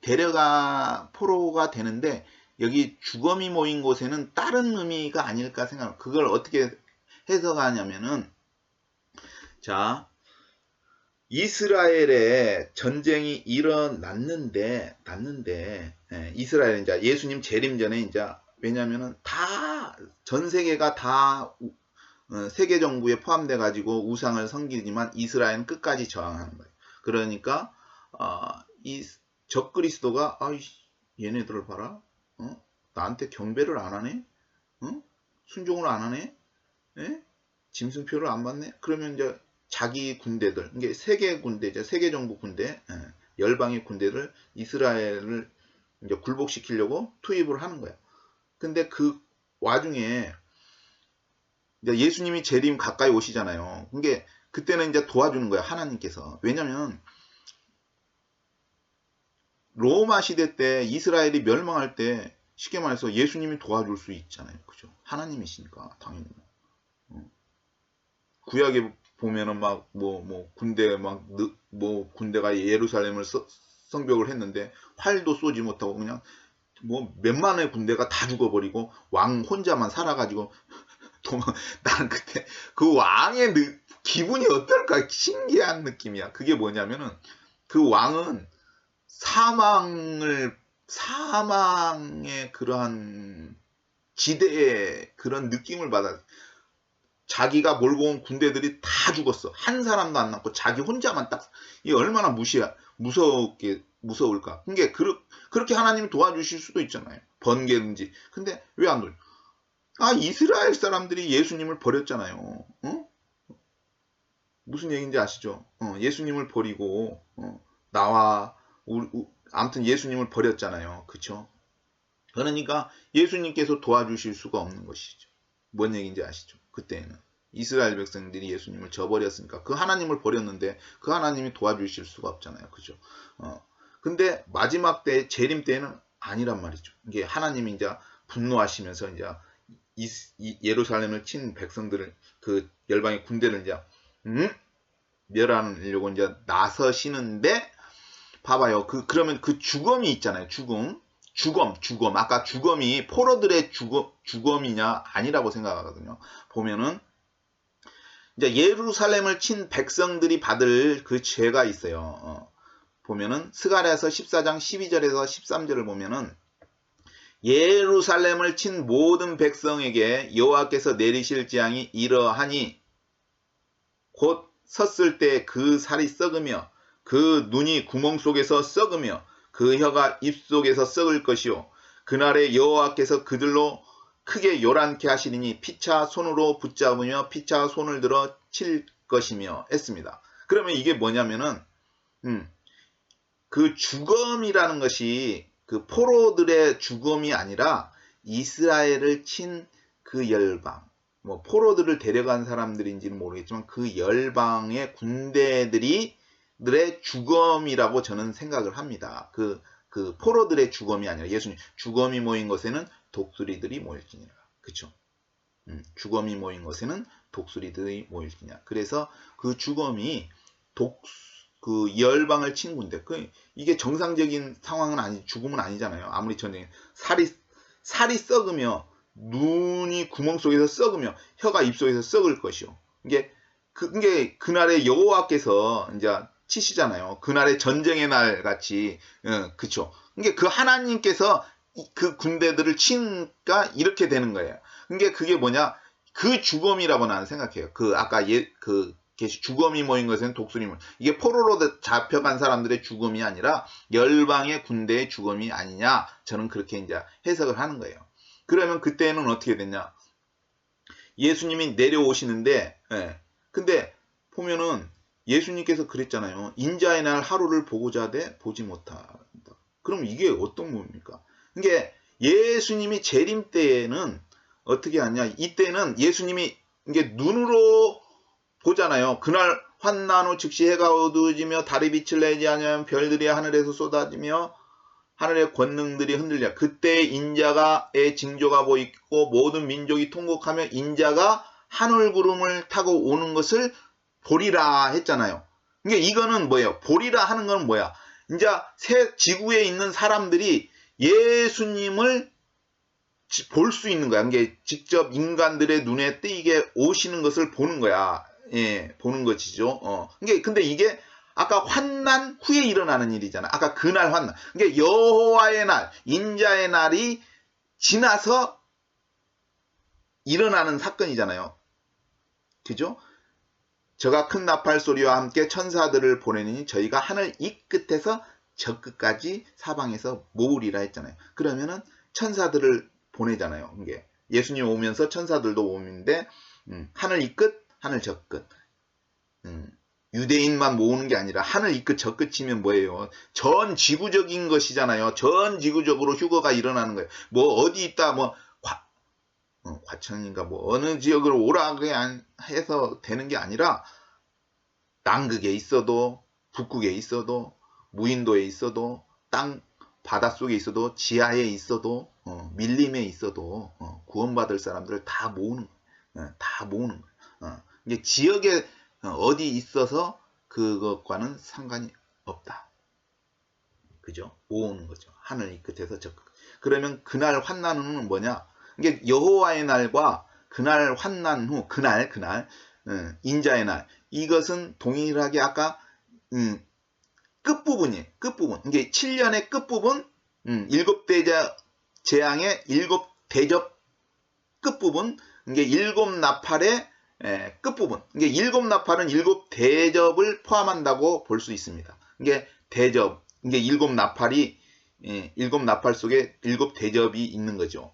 포로가 되는데 여기 죽음이 모인 곳에는 다른 의미가 아닐까 생각해요. 그걸 어떻게 해석하냐면은 자, 이스라엘에 전쟁이 일어났는데 이스라엘 이제 예수님 재림 전에 이제 왜냐면은 다 전 세계가 다 세계 정부에 포함돼 가지고 우상을 섬기지만 이스라엘은 끝까지 저항하는 거예요. 그러니까 적그리스도가 아이 얘네들을 봐라. 나한테 경배를 안 하네. 순종을 안 하네. 예? 짐승표를 안 받네. 그러면 이제 자기 군대들, 이게 세계 군대죠. 세계 정부 군대, 열방의 군대를 이스라엘을 이제 굴복시키려고 투입을 하는 거야. 근데 그 와중에 이제 예수님이 재림 가까이 오시잖아요. 그게 그때는 이제 도와주는 거야, 하나님께서. 왜냐면 로마 시대 때 이스라엘이 멸망할 때 쉽게 말해서 예수님이 도와줄 수 있잖아요. 그죠? 하나님이시니까 당연히. 구약에 보면은 막 군대 군대가 예루살렘을 성벽을 했는데 활도 쏘지 못하고 그냥 몇만의 군대가 다 죽어버리고 왕 혼자만 살아가지고 나는 그때 그 왕의 기분이 어떨까 신기한 느낌이야. 그게 뭐냐면은 그 왕은 사망의 그러한 지대의 그런 느낌을 받아. 자기가 몰고 온 군대들이 다 죽었어. 한 사람도 안 남고 자기 혼자만 딱. 이게 얼마나 무서울까. 그게 그렇게 하나님이 도와주실 수도 있잖아요. 번개든지. 근데 왜 안 돌려? 이스라엘 사람들이 예수님을 버렸잖아요. 무슨 얘기인지 아시죠? 예수님을 버리고 아무튼 예수님을 버렸잖아요. 그쵸? 그러니까 예수님께서 도와주실 수가 없는 것이죠. 뭔 얘기인지 아시죠? 그때는 이스라엘 백성들이 예수님을 저버렸으니까 그 하나님을 버렸는데 그 하나님이 도와주실 수가 없잖아요. 그죠? 근데 마지막 때 재림 때는 아니란 말이죠. 이게 하나님이 이제 분노하시면서 이제 예루살렘을 친 백성들을 그 열방의 군대를 이제 멸하려고 이제 나서시는데 봐봐요. 그러면 그 죽음이 있잖아요. 죽음. 아까 죽음이 포로들의 죽음이냐 아니라고 생각하거든요. 보면은 이제 예루살렘을 친 백성들이 받을 그 죄가 있어요. 보면은 스가랴서 14장 12절에서 13절을 보면은 예루살렘을 친 모든 백성에게 여호와께서 내리실 재앙이 이러하니 곧 섰을 때 그 살이 썩으며 그 눈이 구멍 속에서 썩으며 그 혀가 입 속에서 썩을 것이요 그날에 여호와께서 그들로 크게 요란케 하시리니 피차 손으로 붙잡으며 피차 손을 들어 칠 것이며 했습니다. 그러면 이게 뭐냐면은 그 죽음이라는 것이 그 포로들의 죽음이 아니라 이스라엘을 친 그 열방, 포로들을 데려간 사람들인지는 모르겠지만 그 열방의 군대들의 죽음이라고 저는 생각을 합니다. 그 포로들의 죽음이 아니라 예수님 죽음이 모인 것에는 독수리들이 모일지니라. 그쵸? 죽음이 모인 것에는 독수리들이 모일지니라. 그래서 그 죽음이 그 열방을 친 군대. 이게 정상적인 상황은 죽음은 아니잖아요. 아무리 전쟁 살이 썩으며 눈이 구멍 속에서 썩으며 혀가 입 속에서 썩을 것이요. 이게 그날에 여호와께서 이제 치시잖아요. 그날의 전쟁의 날 같이, 그쵸. 그 하나님께서 그 군대들을 치니까 이렇게 되는 거예요. 그게 뭐냐? 그 죽음이라고 나는 생각해요. 아까 죽음이 모인 것은 독수리물. 이게 포로로 잡혀간 사람들의 죽음이 아니라 열방의 군대의 죽음이 아니냐. 저는 그렇게 이제 해석을 하는 거예요. 그러면 그때는 어떻게 됐냐? 예수님이 내려오시는데, 근데 보면은 예수님께서 그랬잖아요. 인자의 날 하루를 보고자 하되 보지 못한다. 그럼 이게 어떤 뭡니까? 이게 예수님이 재림 때에는 어떻게 하냐? 이때는 예수님이 이게 눈으로 보잖아요. 그날 환난 후 즉시 해가 어두워지며 달이 빛을 내지 않으면 별들이 하늘에서 쏟아지며 하늘의 권능들이 흔들려. 그때 인자의 징조가 보이고 모든 민족이 통곡하며 인자가 하늘 구름을 타고 오는 것을 보리라 했잖아요. 그러니까 이거는 뭐예요? 보리라 하는 건 뭐야? 이제 지구에 있는 사람들이 예수님을 볼 수 있는 거야. 이게 직접 인간들의 눈에 띄게 오시는 것을 보는 거야. 보는 것이죠. 근데 이게 아까 환난 후에 일어나는 일이잖아. 아까 그날 환난. 그러니까 여호와의 날, 인자의 날이 지나서 일어나는 사건이잖아요. 그죠? 저가 큰 나팔 소리와 함께 천사들을 보내니 저희가 하늘 이 끝에서 저 끝까지 사방에서 모으리라 했잖아요. 그러면은 천사들을 보내잖아요. 이게 예수님 오면서 천사들도 오는데 하늘 이 끝, 하늘 저 끝. 유대인만 모으는 게 아니라 하늘 이 끝, 저 끝이면 뭐예요? 전 지구적인 것이잖아요. 전 지구적으로 휴거가 일어나는 거예요. 뭐 어디 있다 뭐 과천인가 뭐 어느 지역으로 오라게 해서 되는 게 아니라 남극에 있어도 북극에 있어도 무인도에 있어도 땅 바닷속에 있어도 지하에 있어도 밀림에 있어도 구원받을 사람들을 다 모으는 거예요. 다 모으는 거예요. 이게 지역에 어디 있어서 그것과는 상관이 없다. 그죠? 모으는 거죠. 하늘 이 끝에서 저 끝. 그러면 그날 환난 후는 뭐냐? 이게 여호와의 날과 그날 환난 후 그날 인자의 날 이것은 동일하게 아까 끝부분이에요. 끝부분. 이게 7년의 끝부분, 7대자 재앙의 7대접 끝부분, 이게 7나팔의 끝부분. 이게 7나팔은 7대접을 포함한다고 볼 수 있습니다. 이게 대접, 이게 7나팔이 7나팔 속에 7대접이 있는 거죠.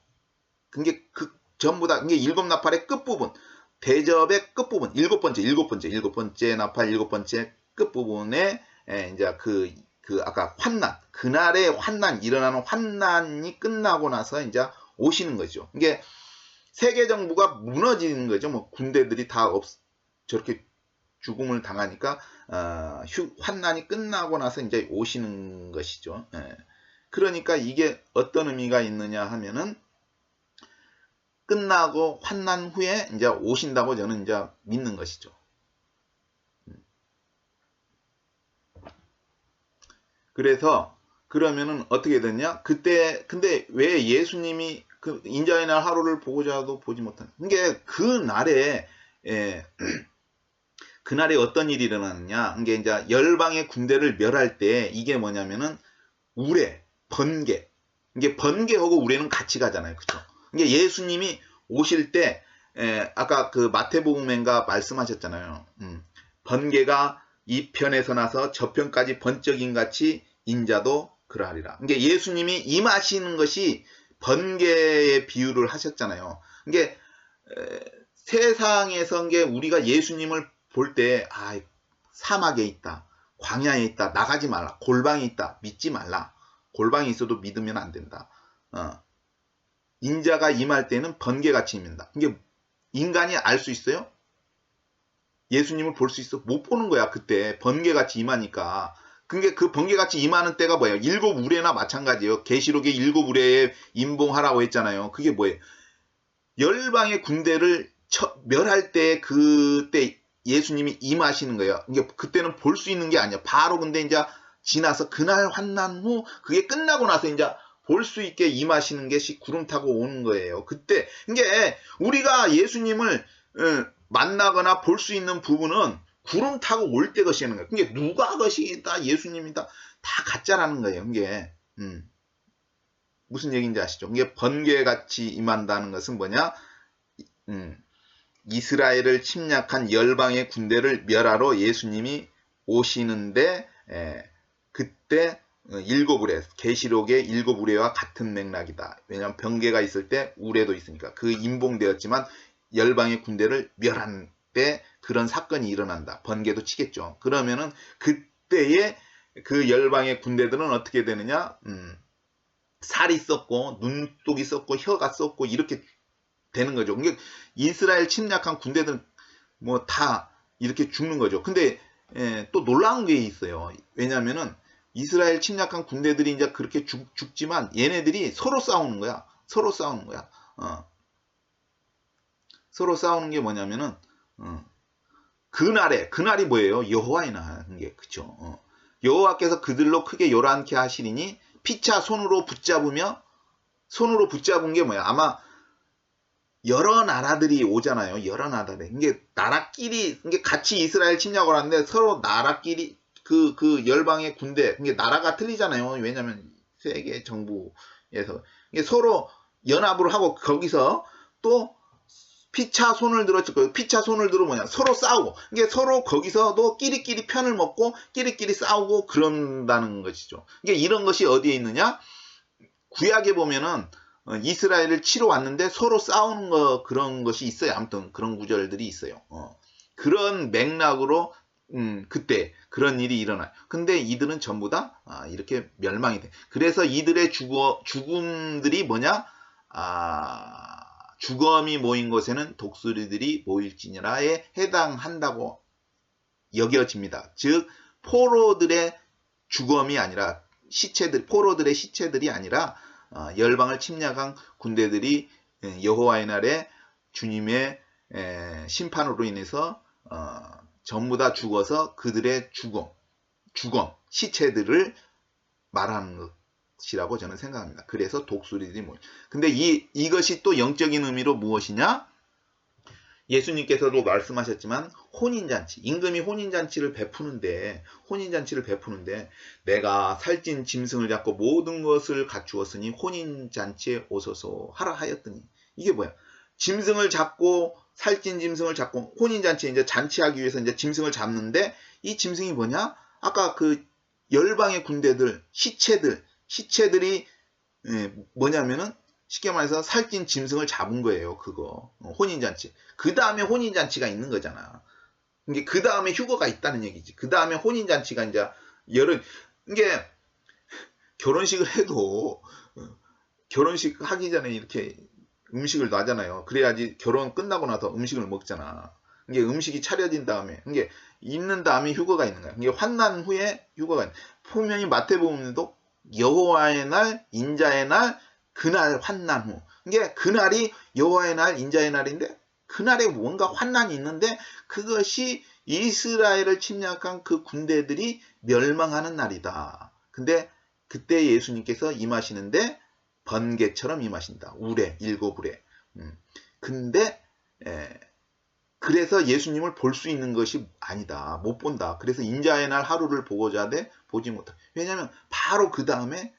그게 전부 다 이게 7나팔의 끝부분, 대접의 끝부분, 7번째 나팔 7번째 끝부분에 이제 아까 환난, 그날의 환난, 일어나는 환난이 끝나고 나서 이제 오시는 거죠. 이게 세계 정부가 무너지는 거죠. 뭐 군대들이 다 저렇게 죽음을 당하니까 환난이 끝나고 나서 이제 오시는 것이죠. 그러니까 이게 어떤 의미가 있느냐 하면은 끝나고 환난 후에 이제 오신다고 저는 이제 믿는 것이죠. 그래서 그러면은 어떻게 됐냐? 그때 근데 왜 예수님이 그 인자의 날 하루를 보고자도 보지 못한 이게 그날에 그날에 어떤 일이 일어났느냐? 이게 이제 열방의 군대를 멸할 때 이게 뭐냐면은 우레, 번개. 이게 번개하고 우레는 같이 가잖아요. 그렇죠? 이게 예수님이 오실 때 아까 그 마태복음인가 말씀하셨잖아요. 번개가 이 편에서 나서 저편까지 번쩍임 같이 인자도 그러하리라. 이게 예수님이 임하시는 것이 번개의 비유를 하셨잖아요. 이게 세상에서 이게 우리가 예수님을 볼 때 사막에 있다, 광야에 있다, 나가지 말라, 골방에 있다, 믿지 말라. 골방에 있어도 믿으면 안 된다. 인자가 임할 때는 번개같이 임한다. 이게 인간이 알 수 있어요? 예수님을 볼 수 있어? 못 보는 거야. 그때 번개같이 임하니까. 그게 그 번개같이 임하는 때가 뭐예요? 일곱 우레나 마찬가지예요. 계시록에 일곱 우레에 임봉하라고 했잖아요. 그게 뭐예요? 열방의 군대를 멸할 때 그때 예수님이 임하시는 거예요. 이게 그때는 볼 수 있는 게 아니야. 바로 근데 이제 지나서 그날 환난 후 그게 끝나고 나서 이제 볼 수 있게 임하시는 것이 구름 타고 오는 거예요. 그때 이게 우리가 예수님을 만나거나 볼 수 있는 부분은 구름 타고 올 때 것이라는 거예요. 그게 누가 것이다 예수님이다 다 가짜라는 거예요. 이게 무슨 얘기인지 아시죠? 이게 번개같이 임한다는 것은 뭐냐? 이스라엘을 침략한 열방의 군대를 멸하러 예수님이 오시는데 그때 일곱 우레, 계시록의 일곱 우레와 같은 맥락이다. 왜냐하면 번개가 있을 때 우레도 있으니까 그 임봉되었지만 열방의 군대를 멸한 때 그런 사건이 일어난다. 번개도 치겠죠. 그러면은 그때의 그 열방의 군대들은 어떻게 되느냐? 살이 썩고 눈독이 썩고 혀가 썩고 이렇게 되는 거죠. 그러니까 이스라엘 침략한 군대들은 뭐 다 이렇게 죽는 거죠. 근데 또 놀라운 게 있어요. 왜냐면은 이스라엘 침략한 군대들이 이제 그렇게 죽지만 얘네들이 서로 싸우는 거야. 서로 싸우는 거야. 서로 싸우는 게 뭐냐면은 그날이 뭐예요? 여호와의 날인 게 그쵸? 여호와께서 그들로 크게 요란케 하시리니 피차 손으로 붙잡은 게 뭐야? 아마 여러 나라들이 오잖아요. 여러 나라들. 이게 나라끼리 이게 같이 이스라엘 침략을 하는데 서로 나라끼리 그 열방의 군대 이게 나라가 틀리잖아요. 왜냐면 세계 정부에서 이게 서로 연합을 하고 거기서 또 피차 손을 들어, 피차 손을 들어 뭐냐, 서로 싸우고, 이게 서로 거기서도 끼리끼리 편을 먹고 끼리끼리 싸우고 그런다는 것이죠. 이게 이런 것이 어디에 있느냐? 구약에 보면은 이스라엘을 치러 왔는데 서로 싸우는 거, 그런 것이 있어요. 아무튼 그런 구절들이 있어요. 그런 맥락으로 그때 그런 일이 일어나요. 근데 이들은 전부 다 이렇게 멸망이 돼. 그래서 이들의 죽음들이 뭐냐? 죽음이 모인 곳에는 독수리들이 모일지니라에 해당한다고 여겨집니다. 즉 포로들의 죽음이 아니라 포로들의 시체들이 아니라 열방을 침략한 군대들이 여호와의 날에 주님의 심판으로 인해서 전부 다 죽어서 그들의 죽음, 시체들을 말하는 것이라고 저는 생각합니다. 그래서 독수리들이 모여. 근데 이것이 또 영적인 의미로 무엇이냐? 예수님께서도 말씀하셨지만 혼인잔치, 임금이 혼인잔치를 베푸는데 내가 살찐 짐승을 잡고 모든 것을 갖추었으니 혼인잔치에 오소서 하라 하였더니, 이게 뭐야? 짐승을 잡고, 살찐 짐승을 잡고 혼인잔치에 이제 잔치하기 위해서 이제 짐승을 잡는데, 이 짐승이 뭐냐? 아까 그 열방의 군대들, 시체들이 뭐냐면은 쉽게 말해서 살찐 짐승을 잡은 거예요. 그거 혼인잔치. 그 다음에 혼인잔치가 있는 거잖아. 이게 그 다음에 휴거가 있다는 얘기지. 그 다음에 혼인잔치가 이제 이게 결혼식을 해도 결혼식 하기 전에 이렇게 음식을 놔잖아요. 그래야지 결혼 끝나고 나서 음식을 먹잖아. 이게 음식이 차려진 다음에, 이게 있는 다음에 휴거가 있는 거야. 이게 환난 후에 휴거가 있는. 분명히 마태복음에도 여호와의 날, 인자의 날, 그날 환난 후. 이게 그날이 여호와의 날, 인자의 날인데 그날에 뭔가 환난이 있는데 그것이 이스라엘을 침략한 그 군대들이 멸망하는 날이다. 근데 그때 예수님께서 임하시는데 번개처럼 임하신다. 우레, 7우레. 근데 그래서 예수님을 볼 수 있는 것이 아니다. 못 본다. 그래서 인자의 날 하루를 보고자 하되 보지 못하. 왜냐하면 바로 그 다음에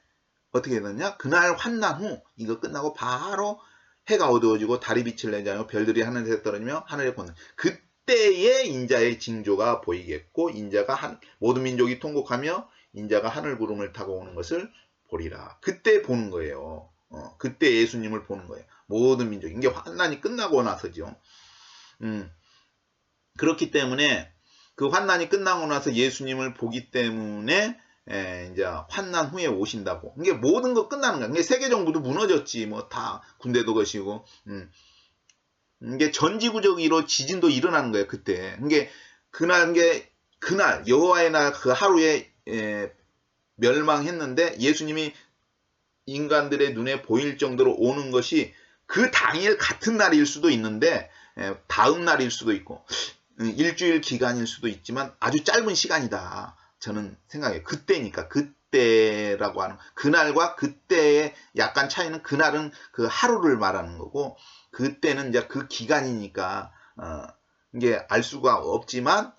어떻게 되느냐? 그날 환난 후 이거 끝나고 바로 해가 어두워지고 달이 빛을 내지 않고 별들이 하늘에 떨어지며 하늘에 걷는, 그때의 인자의 징조가 보이겠고, 인자가 모든 민족이 통곡하며 인자가 하늘 구름을 타고 오는 것을 보리라. 그때 보는 거예요. 그때 예수님을 보는 거예요. 모든 민족. 이게 환난이 끝나고 나서죠. 그렇기 때문에 그 환난이 끝나고 나서 예수님을 보기 때문에 이제 환난 후에 오신다고. 이게 모든 거 끝나는 거야. 이게 세계 정부도 무너졌지. 뭐 다 군대도 것이고. 이게 전지구적으로 지진도 일어나는 거예요. 그때. 이게 그날 여호와의 날 그 하루에 멸망했는데 예수님이 인간들의 눈에 보일 정도로 오는 것이 그 당일 같은 날일 수도 있는데 다음 날일 수도 있고 일주일 기간일 수도 있지만 아주 짧은 시간이다. 저는 생각해요. 그때니까, 그때라고 하는 그날과 그때의 약간 차이는, 그날은 그 하루를 말하는 거고 그때는 이제 그 기간이니까 이게 알 수가 없지만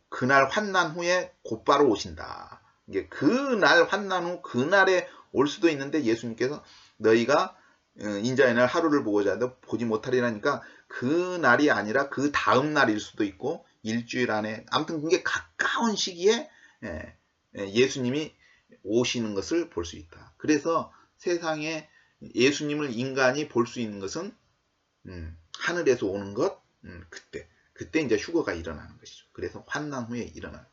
그날 환난 후에 곧바로 오신다. 이게 그날 환난 후 그날에 올 수도 있는데 예수님께서 너희가 인자의 날 하루를 보고자 해도 보지 못하리라니까 그 날이 아니라 그 다음 날일 수도 있고 일주일 안에, 아무튼 그게 가까운 시기에 예수님이 오시는 것을 볼 수 있다. 그래서 세상에 예수님을 인간이 볼 수 있는 것은 하늘에서 오는 것, 그때 이제 휴거가 일어나는 것이죠. 그래서 환난 후에 일어나는.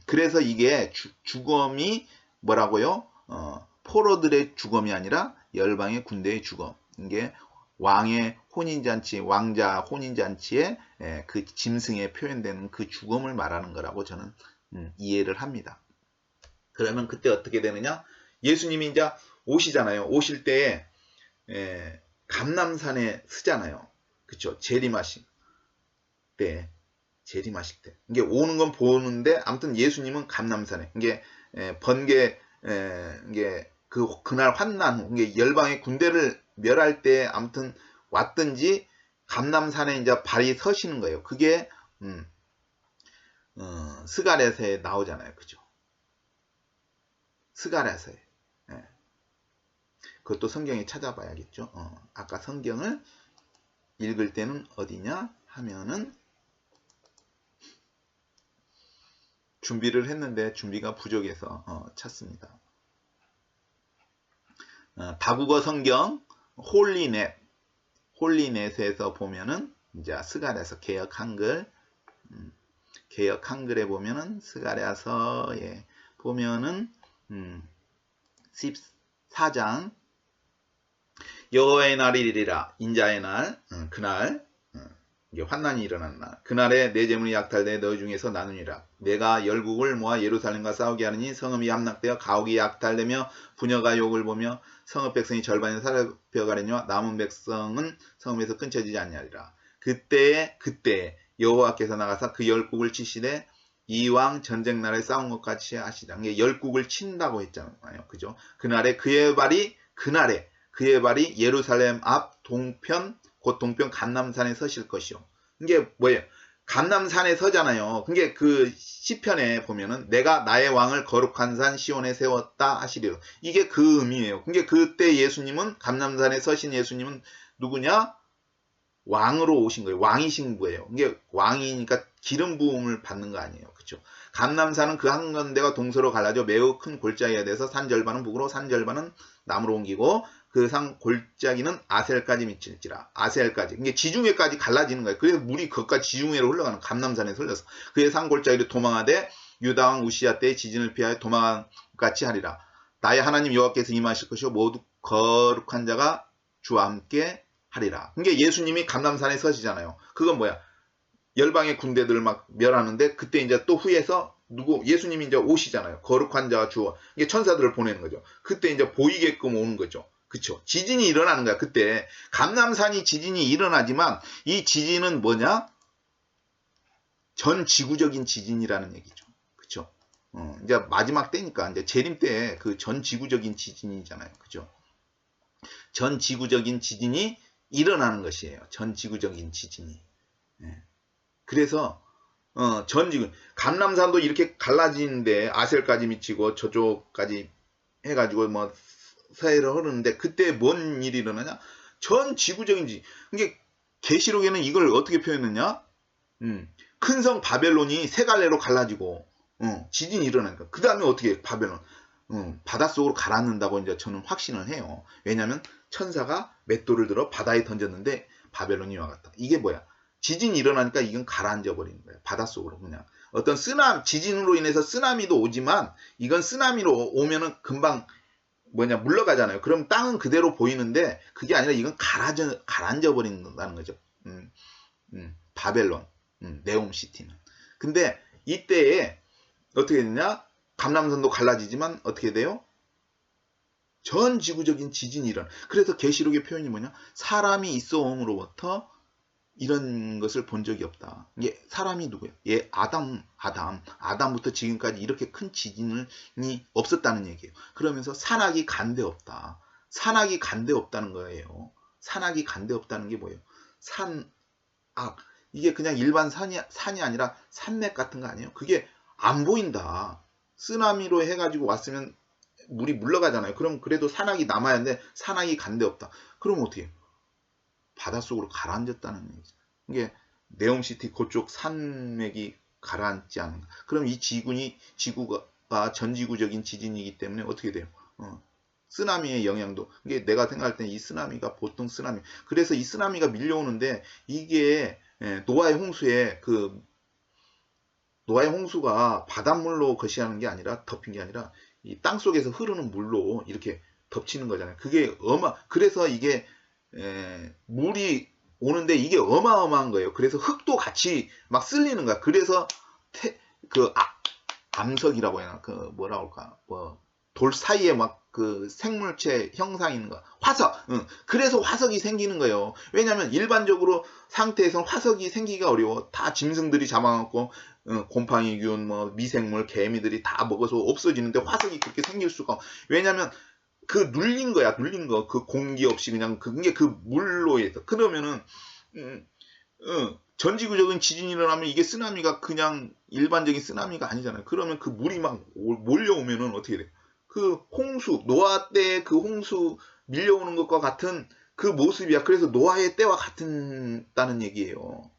그래서 이게 죽음이 뭐라고요? 포로들의 죽음이 아니라 열방의 군대의 죽음. 이게 왕의 혼인잔치, 왕자 혼인잔치에 그 짐승에 표현되는 그 죽음을 말하는 거라고 저는 이해를 합니다. 그러면 그때 어떻게 되느냐? 예수님이 이제 오시잖아요. 오실 때에 감람산에 서잖아요. 그쵸? 재림하신 때. 이게 오는 건 보는데, 아무튼 예수님은 감람산에, 이게 번개, 이게 그날 환난 후, 이게 열방의 군대를 멸할 때 아무튼 왔든지 감람산에 이제 발이 서시는 거예요. 그게 스가랴서에 나오잖아요. 그죠? 스가랴서에. 그것도 성경에 찾아봐야겠죠. 아까 성경을 읽을 때는 어디냐 하면은 준비를 했는데 준비가 부족해서 찾습니다. 다국어 성경 홀리넷에서 보면은 이제 스가랴서 개역 한글 개역 한글에 보면은 스가랴서에 보면은 14장 여호와의 날이리라 인자의 날 그날 이게 환난이 일어난 날 그날에 내 재물이 약탈돼 너희 중에서 나누니라 내가 열국을 모아 예루살렘과 싸우게 하느니 성읍이 함락되어 가옥이 약탈되며 부녀가 욕을 보며 성읍 백성이 절반이 사라져가려니와 남은 백성은 성읍에서 끊쳐지지 않냐리라 그때 여호와께서 나가사 그 열국을 치시되 이왕 전쟁 날에 싸운 것 같이 하시라. 이게 열국을 친다고 했잖아요. 그죠? 그날에 그의 발이 예루살렘 앞 동편 곧 동편 감람산에 서실 것이요. 이게 뭐예요? 감람산에 서잖아요. 그게 그 시편에 보면은 내가 나의 왕을 거룩한 산 시온에 세웠다 하시리로. 이게 그 의미예요. 그게 그때 예수님은 감람산에 서신 예수님은 누구냐? 왕으로 오신 거예요. 왕이신 거예요. 이게 왕이니까 기름 부음을 받는 거 아니에요. 그렇죠? 감람산은 그 한가운데가 동서로 갈라져 매우 큰 골짜기가 돼서 산 절반은 북으로 산 절반은 남으로 옮기고 그 산 골짜기는 아셀까지 미칠지라. 아셀까지. 이게 지중해까지 갈라지는 거예요. 그래서 물이 그것까지 지중해로 흘러가는 감람산에 흘러서 그의 산 골짜기를 도망하되 유다왕 우시야 때의 지진을 피하여 도망한 같이 하리라. 나의 하나님 여호와께서 임하실 것이요 모두 거룩한 자가 주와 함께 하리라. 그러니까 예수님이 감람산에 서시잖아요. 그건 뭐야? 열방의 군대들을 막 멸하는데 그때 이제 또 후에서 예수님이 이제 오시잖아요. 거룩한 자가 주와 이게 천사들을 보내는 거죠. 그때 이제 보이게끔 오는 거죠. 그쵸? 지진이 일어나는 거야. 그때 감람산이 지진이 일어나지만 이 지진은 뭐냐? 전 지구적인 지진이라는 얘기죠. 그쵸? 이제 마지막 때니까 이제 재림 때 그 전 지구적인 지진이잖아요. 그죠? 전 지구적인 지진이 일어나는 것이에요. 전 지구적인 지진이. 예. 그래서 전 지구 감람산도 이렇게 갈라지는데 아셀까지 미치고 저쪽까지 해가지고 뭐 서해로 흐르는데 그때 뭔 일이 일어나냐? 전 지구적인 지진. 이게 계시록에는 이걸 어떻게 표현했냐? 큰 성 바벨론이 세 갈래로 갈라지고 지진이 일어나니까 그 다음에 어떻게 해? 바벨론 바닷속으로 가라앉는다고 이제 저는 확신을 해요. 왜냐하면 천사가 맷돌을 들어 바다에 던졌는데 바벨론이 와갔다. 이게 뭐야? 지진이 일어나니까 이건 가라앉아 버리는 거예요. 바닷속으로 그냥. 어떤 지진으로 인해서 쓰나미도 오지만 이건 쓰나미로 오면은 금방 물러가잖아요. 그럼 땅은 그대로 보이는데 그게 아니라 이건 가라앉아 버린다는 거죠. 바벨론, 네옴시티는. 근데 이때에 어떻게 되냐? 감람산도 갈라지지만 어떻게 돼요? 전 지구적인 지진이 일어나. 그래서 계시록의 표현이 뭐냐? 사람이 있어 옴으로부터 이런 것을 본 적이 없다. 이게 사람이 누구야? 아담부터 지금까지 이렇게 큰 지진이 없었다는 얘기예요. 그러면서 산악이 간데 없다. 산악이 간데 없다는 거예요. 산악이 간데 없다는 게 뭐예요? 이게 그냥 일반 산이 아니라 산맥 같은 거 아니에요? 그게 안 보인다. 쓰나미로 해가지고 왔으면 물이 물러가잖아요. 그럼 그래도 산악이 남아야 하는데 산악이 간데 없다. 그럼 어떻게 해요? 바닷속으로 가라앉았다는 얘기죠. 이게 네옴시티 그쪽 산맥이 가라앉지 않는가. 그럼 이 지구가 전지구적인 지진이기 때문에 어떻게 돼요? 쓰나미의 영향도. 이게 내가 생각할 때 이 쓰나미가 보통 쓰나미. 그래서 이 쓰나미가 밀려오는데 이게 노아의 홍수가 바닷물로 거시하는 게 아니라 덮인 게 아니라 이 땅속에서 흐르는 물로 이렇게 덮치는 거잖아요. 그게 그래서 이게 물이 오는데 이게 어마어마한 거예요. 그래서 흙도 같이 막 쓸리는 거야. 그래서 암석이라고 해야 하나? 뭐라 할까? 돌 사이에 막 그 생물체 형상이 있는 거. 화석. 그래서 화석이 생기는 거예요. 왜냐하면 일반적으로 상태에서는 화석이 생기기가 어려워. 다 짐승들이 잡아먹고 곰팡이균, 미생물, 개미들이 다 먹어서 없어지는데 화석이 그렇게 생길 수가. 왜냐하면 눌린 거야, 눌린 거. 그 공기 없이 그냥 그게 그 물로 해서. 그러면은 전지구적인 지진이 일어나면 이게 쓰나미가 그냥 일반적인 쓰나미가 아니잖아요. 그러면 그 물이 막 몰려오면은 어떻게 돼? 그 홍수, 노아 때 그 홍수 밀려오는 것과 같은 그 모습이야. 그래서 노아의 때와 같다는 얘기예요.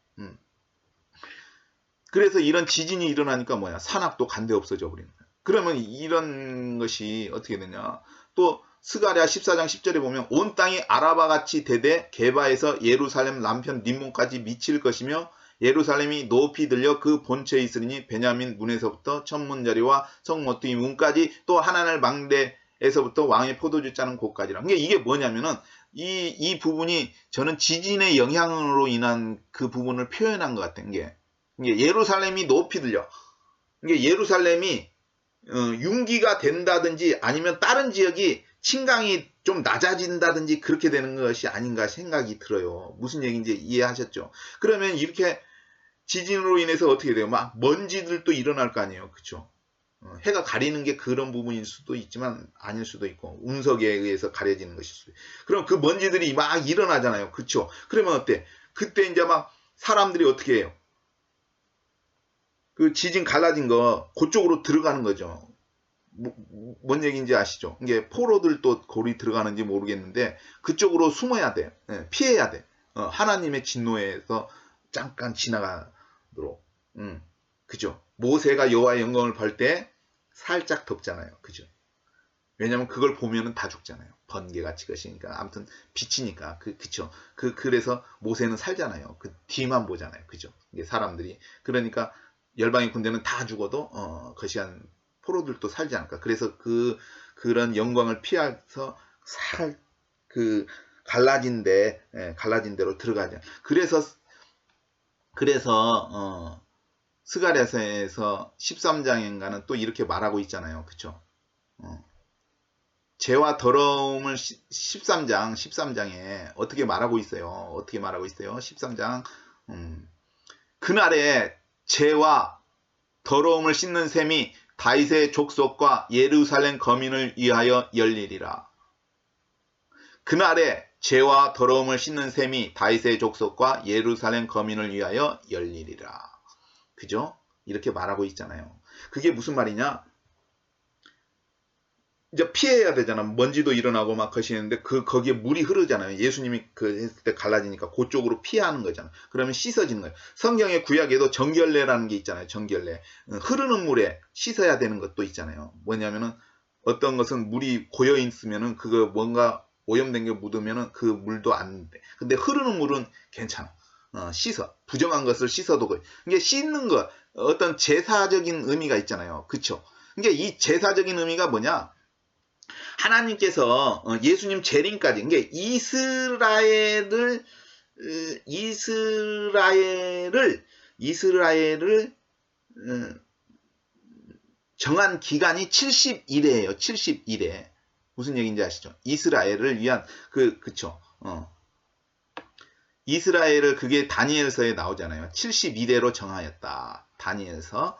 그래서 이런 지진이 일어나니까 뭐야? 산악도 간데 없어져 버리는 거야. 그러면 이런 것이 어떻게 되냐? 또 스가랴 14장 10절에 보면 온 땅이 아라바같이 되되 게바에서 예루살렘 남편 림몬까지 미칠 것이며 예루살렘이 높이 들려 그 본처에 있으리니 베냐민 문에서부터 천문자리와 성모퉁이 문까지 또 하나날 망대에서부터 왕의 포도주 짜는 곳까지라. 그러니까 이게 뭐냐면은 이 부분이 저는 지진의 영향으로 인한 그 부분을 표현한 것 같은 게 예루살렘이 높이 들려. 예루살렘이 융기가 된다든지 아니면 다른 지역이 침강이 좀 낮아진다든지 그렇게 되는 것이 아닌가 생각이 들어요. 무슨 얘기인지 이해하셨죠? 그러면 이렇게 지진으로 인해서 어떻게 돼요? 막 먼지들도 일어날 거 아니에요. 그쵸? 해가 가리는 게 그런 부분일 수도 있지만 아닐 수도 있고 운석에 의해서 가려지는 것일 수도 있고. 그럼 그 먼지들이 막 일어나잖아요. 그쵸? 그러면 어때? 그때 이제 막 사람들이 어떻게 해요? 그 지진 갈라진 거 그쪽으로 들어가는 거죠. 뭔 얘기인지 아시죠? 이게 포로들도 거기 들어가는지 모르겠는데 그쪽으로 숨어야 돼. 피해야 돼. 하나님의 진노에서 잠깐 지나가도록. 그죠? 모세가 여호와의 영광을 볼 때 살짝 덥잖아요. 그죠? 왜냐면 그걸 보면은 다 죽잖아요. 번개같이 것이니까. 아무튼 빛이니까. 그쵸? 그래서 모세는 살잖아요. 그 뒤만 보잖아요. 그죠? 이게 사람들이. 그러니까 열방의 군대는 다 죽어도 거시한 포로들도 살지 않을까. 그래서 그런 영광을 피해서 갈라진 데로 들어가자. 그래서 스가랴서에서 13장인가는 또 이렇게 말하고 있잖아요. 그쵸? 죄와 더러움을 13장에 어떻게 말하고 있어요? 어떻게 말하고 있어요? 13장. 그날에 죄와 더러움을 씻는 셈이 다윗의 족속과 예루살렘 거민을 위하여 열리리라. 그날에 죄와 더러움을 씻는 셈이 다윗의 족속과 예루살렘 거민을 위하여 열리리라. 그죠? 이렇게 말하고 있잖아요. 그게 무슨 말이냐? 이제 피해야 되잖아. 먼지도 일어나고 막 거시는데 거기에 물이 흐르잖아요. 예수님이 했을 때 갈라지니까 그쪽으로 피하는 거잖아. 그러면 씻어지는 거예요. 성경의 구약에도 정결례라는 게 있잖아요. 정결례. 흐르는 물에 씻어야 되는 것도 있잖아요. 뭐냐면은 어떤 것은 물이 고여 있으면은 그거 뭔가 오염된 게 묻으면은 그 물도 안 돼. 근데 흐르는 물은 괜찮아. 씻어. 부정한 것을 씻어도 이게 씻는 것, 어떤 제사적인 의미가 있잖아요. 그쵸? 이게 이 제사적인 의미가 뭐냐? 하나님께서 예수님 재림까지 이게 이스라엘을 정한 기간이 70일이에요. 70일에. 무슨 얘기인지 아시죠? 이스라엘을 위한 그쵸? 이스라엘을 그게 다니엘서에 나오잖아요. 70일에로 정하였다. 다니엘서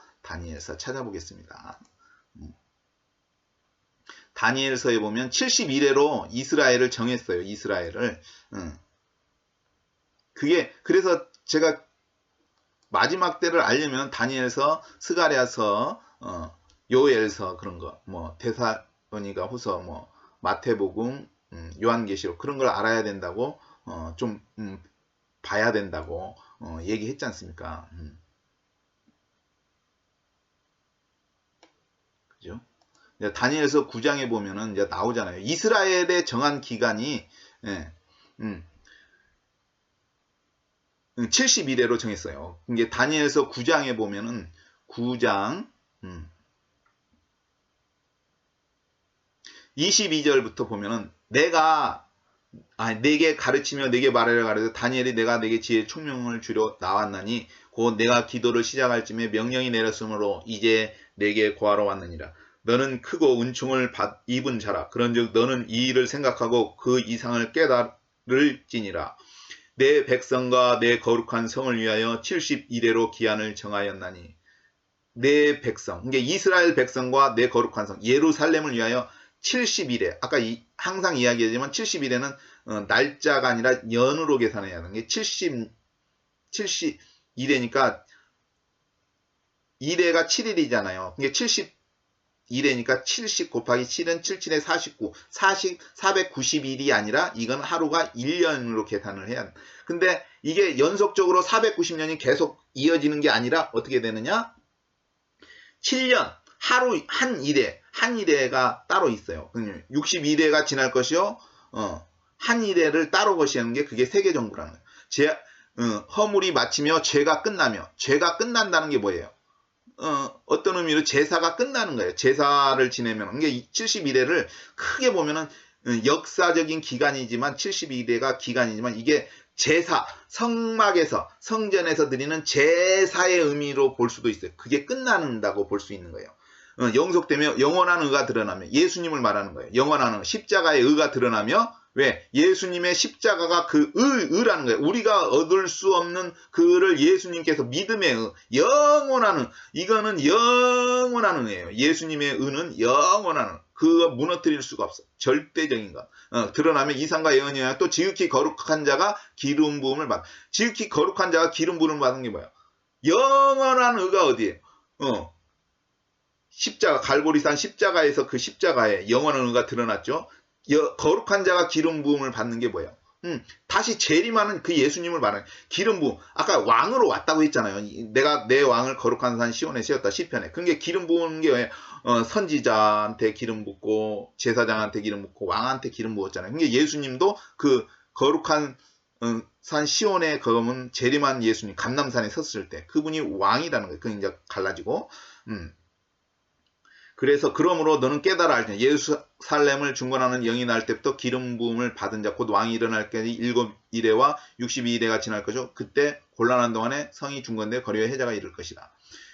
찾아보겠습니다. 다니엘서에 보면 70일에로 이스라엘을 정했어요. 이스라엘을. 그래서 제가 마지막 때를 알려면 다니엘서, 스가랴서, 요엘서 그런 거, 뭐 데살로니가 후서, 뭐 마태복음, 요한계시록 그런 걸 알아야 된다고 좀 봐야 된다고 얘기했지 않습니까? 그죠? 다니엘서 9장에 보면은 이제 나오잖아요. 이스라엘에 정한 기간이 70일에로 정했어요. 이게 다니엘서 9장에 보면은 9장 22절부터 보면은 내게 가르치며 내게 말하려 가르쳐 다니엘이 내가 내게 지혜의 총명을 주려 나왔나니 곧 내가 기도를 시작할 쯤에 명령이 내렸으므로 이제 내게 구하러 왔느니라. 너는 크고 은총을 입은 자라. 그런즉 너는 이 일을 생각하고 그 이상을 깨달을지니라. 내 백성과 내 거룩한 성을 위하여 70일에로 기한을 정하였나니. 내 백성, 이게 이스라엘 백성과 내 거룩한 성, 예루살렘을 위하여 70일에, 아까 항상 이야기하지만 70일에는 날짜가 아니라 년으로 계산해야 하는 게 70일이니까 1회가 7일이잖아요. 이게 1회니까 70 곱하기 7은 77에 49, 491이 아니라 이건 하루가 1년으로 계산을 해야 돼. 근데 이게 연속적으로 490년이 계속 이어지는 게 아니라 어떻게 되느냐? 7년, 하루 한 일회가 따로 있어요. 62회가 지날 것이요. 한 일회를 따로 거시하는 게 그게 세계정부라는 거예요. 허물이 마치며 죄가 끝나며, 죄가 끝난다는 게 뭐예요? 어떤 의미로 제사가 끝나는 거예요. 제사를 지내면. 이게 71회를 크게 보면은 역사적인 기간이지만 72회가 기간이지만 이게 제사, 성막에서 성전에서 드리는 제사의 의미로 볼 수도 있어요. 그게 끝난다고 볼 수 있는 거예요. 영속되며 영원한 의가 드러나며 예수님을 말하는 거예요. 영원한 의, 십자가의 의가 드러나며 왜? 예수님의 십자가가 그 의라는 거예요. 우리가 얻을 수 없는 그를 예수님께서 믿음의 의, 영원한 의, 이거는 영원한 의예요. 예수님의 의는 영원한 의. 그거 무너뜨릴 수가 없어. 절대적인 것. 드러나면 이상과 예언이야. 또 지극히 거룩한 자가 기름 부음을 받아. 지극히 거룩한 자가 기름 부음을 받은 게 뭐야? 영원한 의가 어디에? 십자가, 갈보리산 십자가에서 그 십자가에 영원한 의가 드러났죠. 거룩한 자가 기름 부음을 받는 게 뭐예요? 다시 재림하는 그 예수님을 말하는 기름 부음. 아까 왕으로 왔다고 했잖아요. 내가 내 왕을 거룩한 산 시온에 세웠다 시편에. 그게 기름 부은 게 왜? 선지자한테 기름 붓고 제사장한테 기름 붓고 왕한테 기름 부었잖아요. 그게 예수님도 그 거룩한 산 시온에 그러면 재림한 예수님 감람산에 섰을 때 그분이 왕이라는 거예요. 그 이제 갈라지고. 그래서 그러므로 너는 깨달아 알지. 예루살렘을 중건하는 영이 날 때부터 기름 부음을 받은 자 곧 왕이 일어날 때까지 7일회와 62일회가 지날 것이요. 그때 곤란한 동안에 성이 중건되어 거리와 해자가 이를 것이다.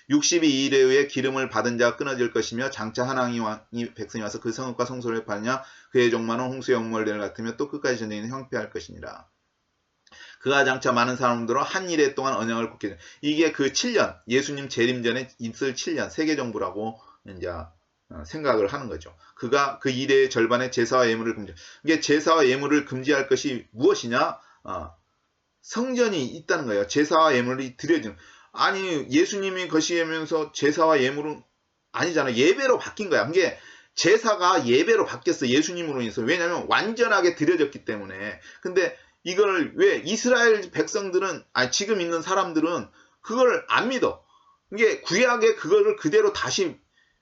62일회 후에 기름을 받은 자가 끊어질 것이며 장차 하나님이 백성이 와서 그 성읍과 성소를 파느냐 그의 종만은 홍수의 옥물들 같으며 또 끝까지 전쟁이 형폐할 것이니라. 그가 장차 많은 사람들로 한 일회 동안 언약을 굳게 해. 이게 그 7년 예수님 재림 전에 있을 7년 세계정부라고 이제 생각을 하는 거죠. 그가 그 일의 절반에 제사와 예물을 금지. 이게 제사와 예물을 금지할 것이 무엇이냐? 성전이 있다는 거예요. 제사와 예물이 드려지는. 아니 예수님이 거시하면서 제사와 예물은 아니잖아. 예배로 바뀐 거야. 이게 제사가 예배로 바뀌었어. 예수님으로 인해서. 왜냐하면 완전하게 드려졌기 때문에. 근데 이걸 왜 이스라엘 백성들은 지금 있는 사람들은 그걸 안 믿어. 이게 구약에 그거를 그대로 다시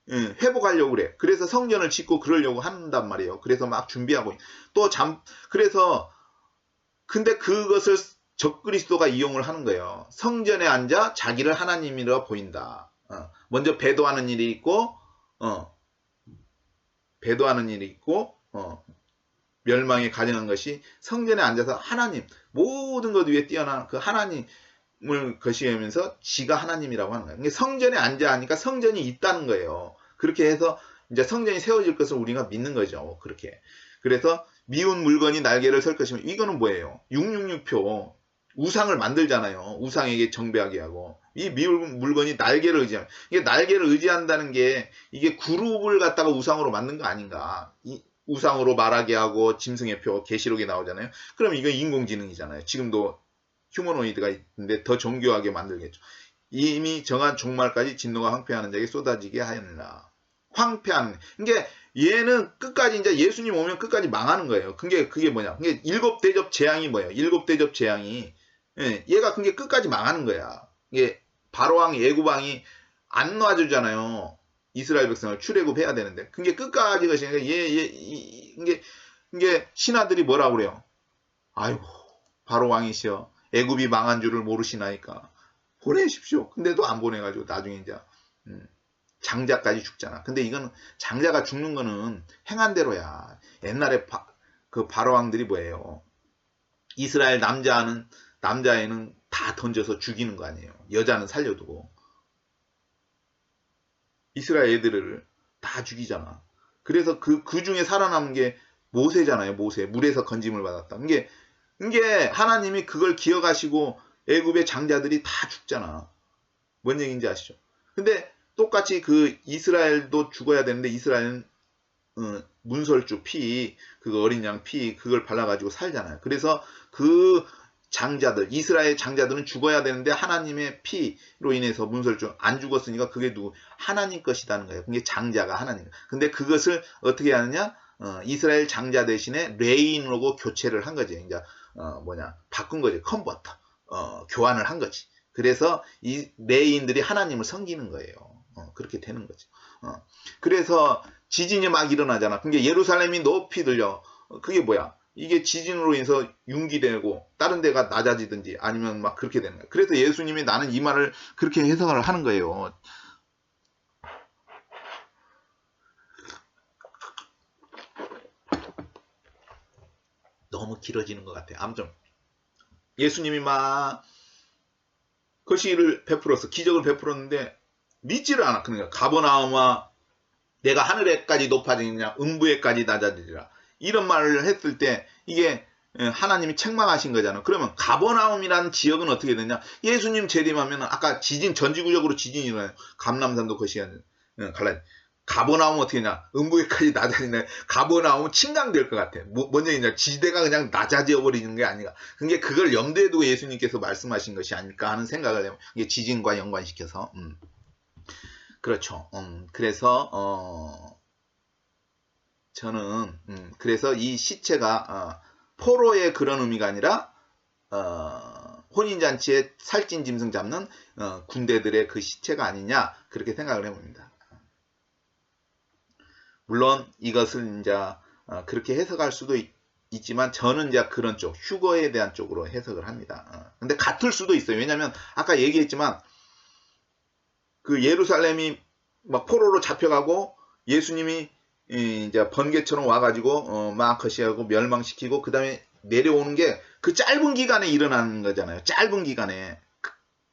회복하려고 그래. 그래서 성전을 짓고 그러려고 한단 말이에요. 그래서 막 준비하고 그래서 근데 그것을 적그리스도가 이용을 하는 거예요. 성전에 앉아 자기를 하나님이라 보인다. 먼저 배도하는 일이 있고 멸망에 가증한 것이 성전에 앉아서 하나님 모든 것 위에 뛰어난 그 하나님을 거시하면서 지가 하나님이라고 하는 거예요. 성전에 앉아 하니까 성전이 있다는 거예요. 그렇게 해서 이제 성전이 세워질 것을 우리가 믿는 거죠. 그렇게. 그래서 미운 물건이 날개를 설 것이면 이거는 뭐예요? 666표 우상을 만들잖아요. 우상에게 정배하게 하고 이 미운 물건이 날개를 의지하면 이게 날개를 의지한다는 게 이게 그룹을 갖다가 우상으로 만든 거 아닌가? 이 우상으로 말하게 하고 짐승의 표 계시록에 나오잖아요. 그럼 이거 인공지능이잖아요. 지금도 휴머노이드가 있는데 더 정교하게 만들겠죠. 이미 정한 종말까지 진노가 황폐하는 자에게 쏟아지게 하였느라. 황폐하는. 그게 얘는 끝까지 이제 예수님 오면 끝까지 망하는 거예요. 그게 뭐냐? 그게 일곱 대접 재앙이 뭐예요? 일곱 대접 재앙이 얘가 그게 끝까지 망하는 거야. 이게 바로왕 애굽왕이 안 놔주잖아요. 이스라엘 백성을 출애굽해야 되는데 그게 끝까지 가시니까 이게 신하들이 뭐라고 그래요? 아이고 바로왕이시여 애굽이 망한 줄을 모르시나이까 보내십시오. 근데도 안 보내가지고 나중에 이제 장자까지 죽잖아. 근데 이건 장자가 죽는 거는 행한 대로야. 옛날에 그 바로왕들이 뭐예요? 이스라엘 남자애는 다 던져서 죽이는 거 아니에요. 여자는 살려두고. 이스라엘 애들을 다 죽이잖아. 그래서 그 중에 살아남은 게 모세잖아요. 모세. 물에서 건짐을 받았다. 이게 하나님이 그걸 기억하시고 애굽의 장자들이 다 죽잖아. 뭔 얘기인지 아시죠? 근데 똑같이 그 이스라엘도 죽어야 되는데 이스라엘은 문설주 피, 그거 어린 양 피, 그걸 발라가지고 살잖아요. 그래서 그 장자들, 이스라엘 장자들은 죽어야 되는데 하나님의 피로 인해서 문설주 안 죽었으니까 그게 누구? 하나님 것이라는 거예요. 그게 장자가 하나님. 근데 그것을 어떻게 하느냐? 이스라엘 장자 대신에 레인으로 교체를 한 거지. 이제 바꾼 거지. 컨버터. 교환을 한 거지. 그래서 이 레인들이 하나님을 섬기는 거예요. 그렇게 되는 거죠. 그래서 지진이 막 일어나잖아. 그게 예루살렘이 높이 들려. 그게 뭐야? 이게 지진으로 인해서 융기되고 다른 데가 낮아지든지 아니면 막 그렇게 되는 거예요. 그래서 예수님이 나는 이 말을 그렇게 해석을 하는 거예요. 너무 길어지는 것 같아요. 아무튼 예수님이 막 거시기를 베풀었어. 기적을 베풀었는데 믿지를 않아. 그러니까 가버나움아 내가 하늘에까지 높아지느냐 음부에까지 낮아지리라. 이런 말을 했을 때 이게 하나님이 책망하신 거잖아요. 그러면 가버나움이라는 지역은 어떻게 되냐? 예수님 재림하면 아까 지진 전지구적으로 지진이 일어나요. 감람산도 거시기가 갈라. 가버나움 어떻게 되냐? 음부에까지 낮아지네. 가버나움은 침강될 것 같아. 먼저 이제 지대가 그냥 낮아져 버리는 게 아니라. 그게 그걸 염두에 두고 예수님께서 말씀하신 것이 아닐까 하는 생각을 해요. 이게 지진과 연관시켜서. 그렇죠. 그래서 저는 그래서 이 시체가 포로의 그런 의미가 아니라 혼인잔치에 살찐 짐승 잡는 군대들의 그 시체가 아니냐 그렇게 생각을 해봅니다. 물론 이것을 이제 그렇게 해석할 수도 있지만 저는 이제 그런 쪽 휴거에 대한 쪽으로 해석을 합니다. 근데 같을 수도 있어요. 왜냐하면 아까 얘기했지만 그 예루살렘이 막 포로로 잡혀가고 예수님이 이제 번개처럼 와가지고 막 거시하고 멸망시키고 그 다음에 내려오는 게 그 짧은 기간에 일어나는 거잖아요. 짧은 기간에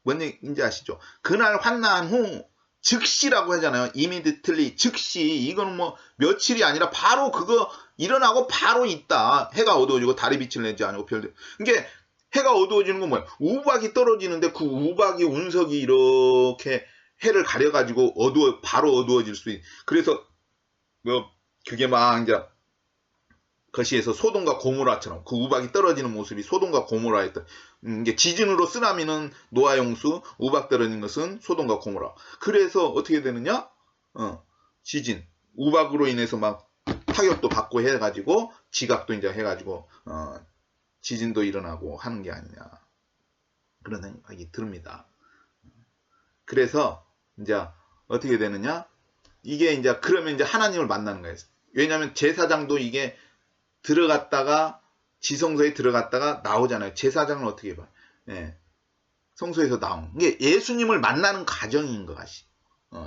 뭔 얘기인지 아시죠? 그날 환난 후 즉시라고 하잖아요. immediately 즉시. 이거는 뭐 며칠이 아니라 바로 그거 일어나고 바로 있다. 해가 어두워지고 달이 빛을 내지 않고 별들. 이게 해가 어두워지는 건 뭐야? 우박이 떨어지는데 그 우박이 운석이 이렇게 해를 가려가지고 바로 어두워질 수 있. 그래서 뭐 그게 막 이제 거시에서 소돔과 고모라처럼 그 우박이 떨어지는 모습이 소돔과 고모라였던. 이게 지진으로 쓰나미는 노아용수, 우박 떨어진 것은 소돔과 고모라. 그래서 어떻게 되느냐? 지진, 우박으로 인해서 막 타격도 받고 해가지고 지각도 이제 해가지고 지진도 일어나고 하는 게 아니냐 그런 생각이 듭니다. 그래서 이제 어떻게 되느냐? 이게 이제 그러면 이제 하나님을 만나는 거예요. 왜냐하면 제사장도 이게 들어갔다가 지성소에 들어갔다가 나오잖아요. 제사장은 어떻게 봐? 성소에서 나온. 이게 예수님을 만나는 과정인 것 같이.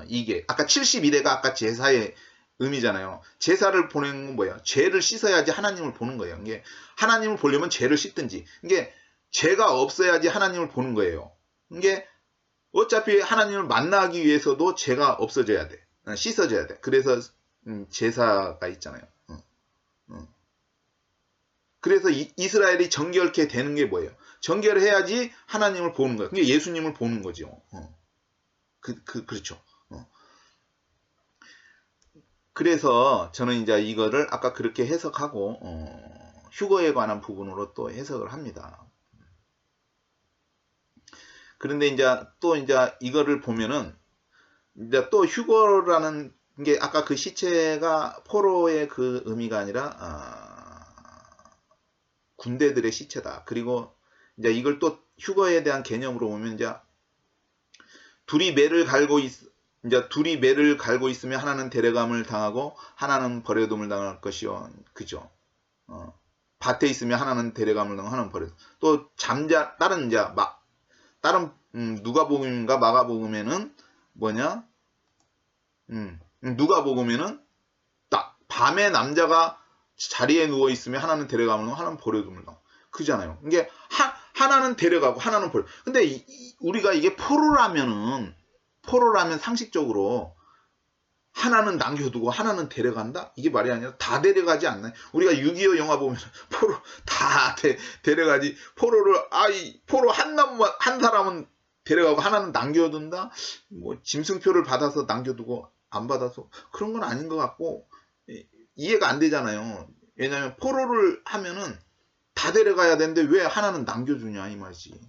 이게 아까 72대가 아까 제사의 의미잖아요. 제사를 보내는 건 뭐야? 죄를 씻어야지 하나님을 보는 거예요. 이게 하나님을 보려면 죄를 씻든지. 이게 죄가 없어야지 하나님을 보는 거예요. 이게 어차피 하나님을 만나기 위해서도 죄가 없어져야 돼. 씻어져야 돼. 그래서 제사가 있잖아요. 그래서 이스라엘이 정결케 되는 게 뭐예요? 정결해야지 하나님을 보는 거예요. 그게 예수님을 보는 거죠. 그렇죠. 그래서 저는 이제 이거를 아까 그렇게 해석하고 휴거에 관한 부분으로 또 해석을 합니다. 그런데 이제 또 이제 이거를 보면은 이제 또 휴거라는 게 아까 그 시체가 포로의 그 의미가 아니라 군대들의 시체다. 그리고 이제 이걸 또 휴거에 대한 개념으로 보면 이제 둘이 매를 갈고 있으면 하나는 데려감을 당하고 하나는 버려둠을 당할 것이요. 그죠? 밭에 있으면 하나는 데려감을 당하고 하나는 버려. 또 다른 이제 다른 누가복음인가 마가복음에는 뭐냐? 누가복음에는 딱 밤에 남자가 자리에 누워 있으면 하나는 데려가면 하나는 버려둠을 당하고. 그잖아요. 이게 하나는 데려가고 하나는 버려. 근데 우리가 이게 포로라면 상식적으로 하나는 남겨두고 하나는 데려간다? 이게 말이 아니라 다 데려가지 않나요? 우리가 6.25 영화 보면 포로 다 데려가지. 포로 한 사람은 데려가고 하나는 남겨둔다? 뭐 짐승표를 받아서 남겨두고 안 받아서 그런 건 아닌 것 같고 이해가 안 되잖아요. 왜냐하면 포로를 하면은 다 데려가야 되는데 왜 하나는 남겨주냐 이 말이지.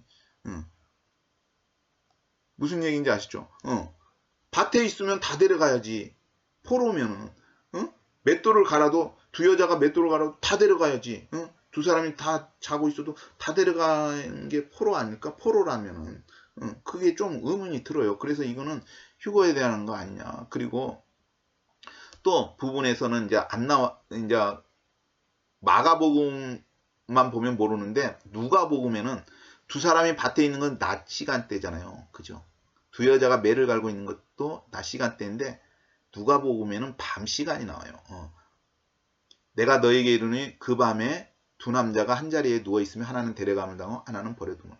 응. 무슨 얘기인지 아시죠? 밭에 있으면 다 데려가야지. 포로면은 맷돌을 갈아도 두 여자가 맷돌을 갈아도 다 데려가야지. 두 사람이 다 자고 있어도 다 데려가는 게 포로 아닐까? 포로라면은 그게 좀 의문이 들어요. 그래서 이거는 휴거에 대한 거 아니냐. 그리고 또 부분에서는 이제 안 나와 이제 마가복음만 보면 모르는데 누가복음에는 두 사람이 밭에 있는 건 낮 시간대잖아요. 그죠? 두 여자가 매를 갈고 있는 것도 낮 시간대인데 누가복음에는 밤 시간이 나와요. 내가 너에게 이르니 그 밤에 두 남자가 한 자리에 누워 있으면 하나는 데려감을 당하고 하나는 버려두면.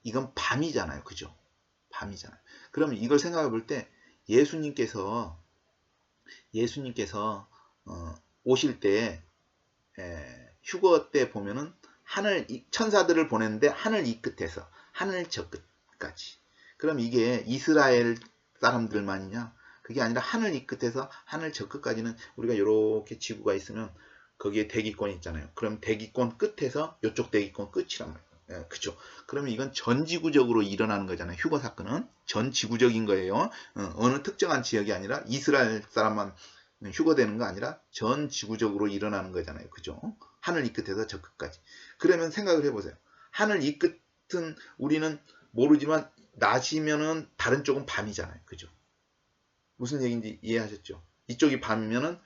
이건 밤이잖아요. 그죠? 밤이잖아요. 그러면 이걸 생각해 볼 때 예수님께서 오실 때 휴거 때 보면은 하늘 천사들을 보냈는데 하늘 이 끝에서 하늘 저 끝까지. 그럼 이게 이스라엘 사람들만이냐? 그게 아니라 하늘 이 끝에서 하늘 저 끝까지는 우리가 이렇게 지구가 있으면 거기에 대기권이 있잖아요. 그럼 대기권 끝에서 이쪽 대기권 끝이란 말이에요. 예, 그죠? 그러면 이건 전지구적으로 일어나는 거잖아요. 휴거 사건은 전지구적인 거예요. 어느 특정한 지역이 아니라 이스라엘 사람만 휴거되는 거 아니라 전지구적으로 일어나는 거잖아요. 그죠? 하늘 이 끝에서 저 끝까지. 그러면 생각을 해보세요. 하늘 이 끝은 우리는 모르지만 낮이면은 다른 쪽은 밤이잖아요. 그죠? 무슨 얘기인지 이해하셨죠? 이쪽이 밤이면은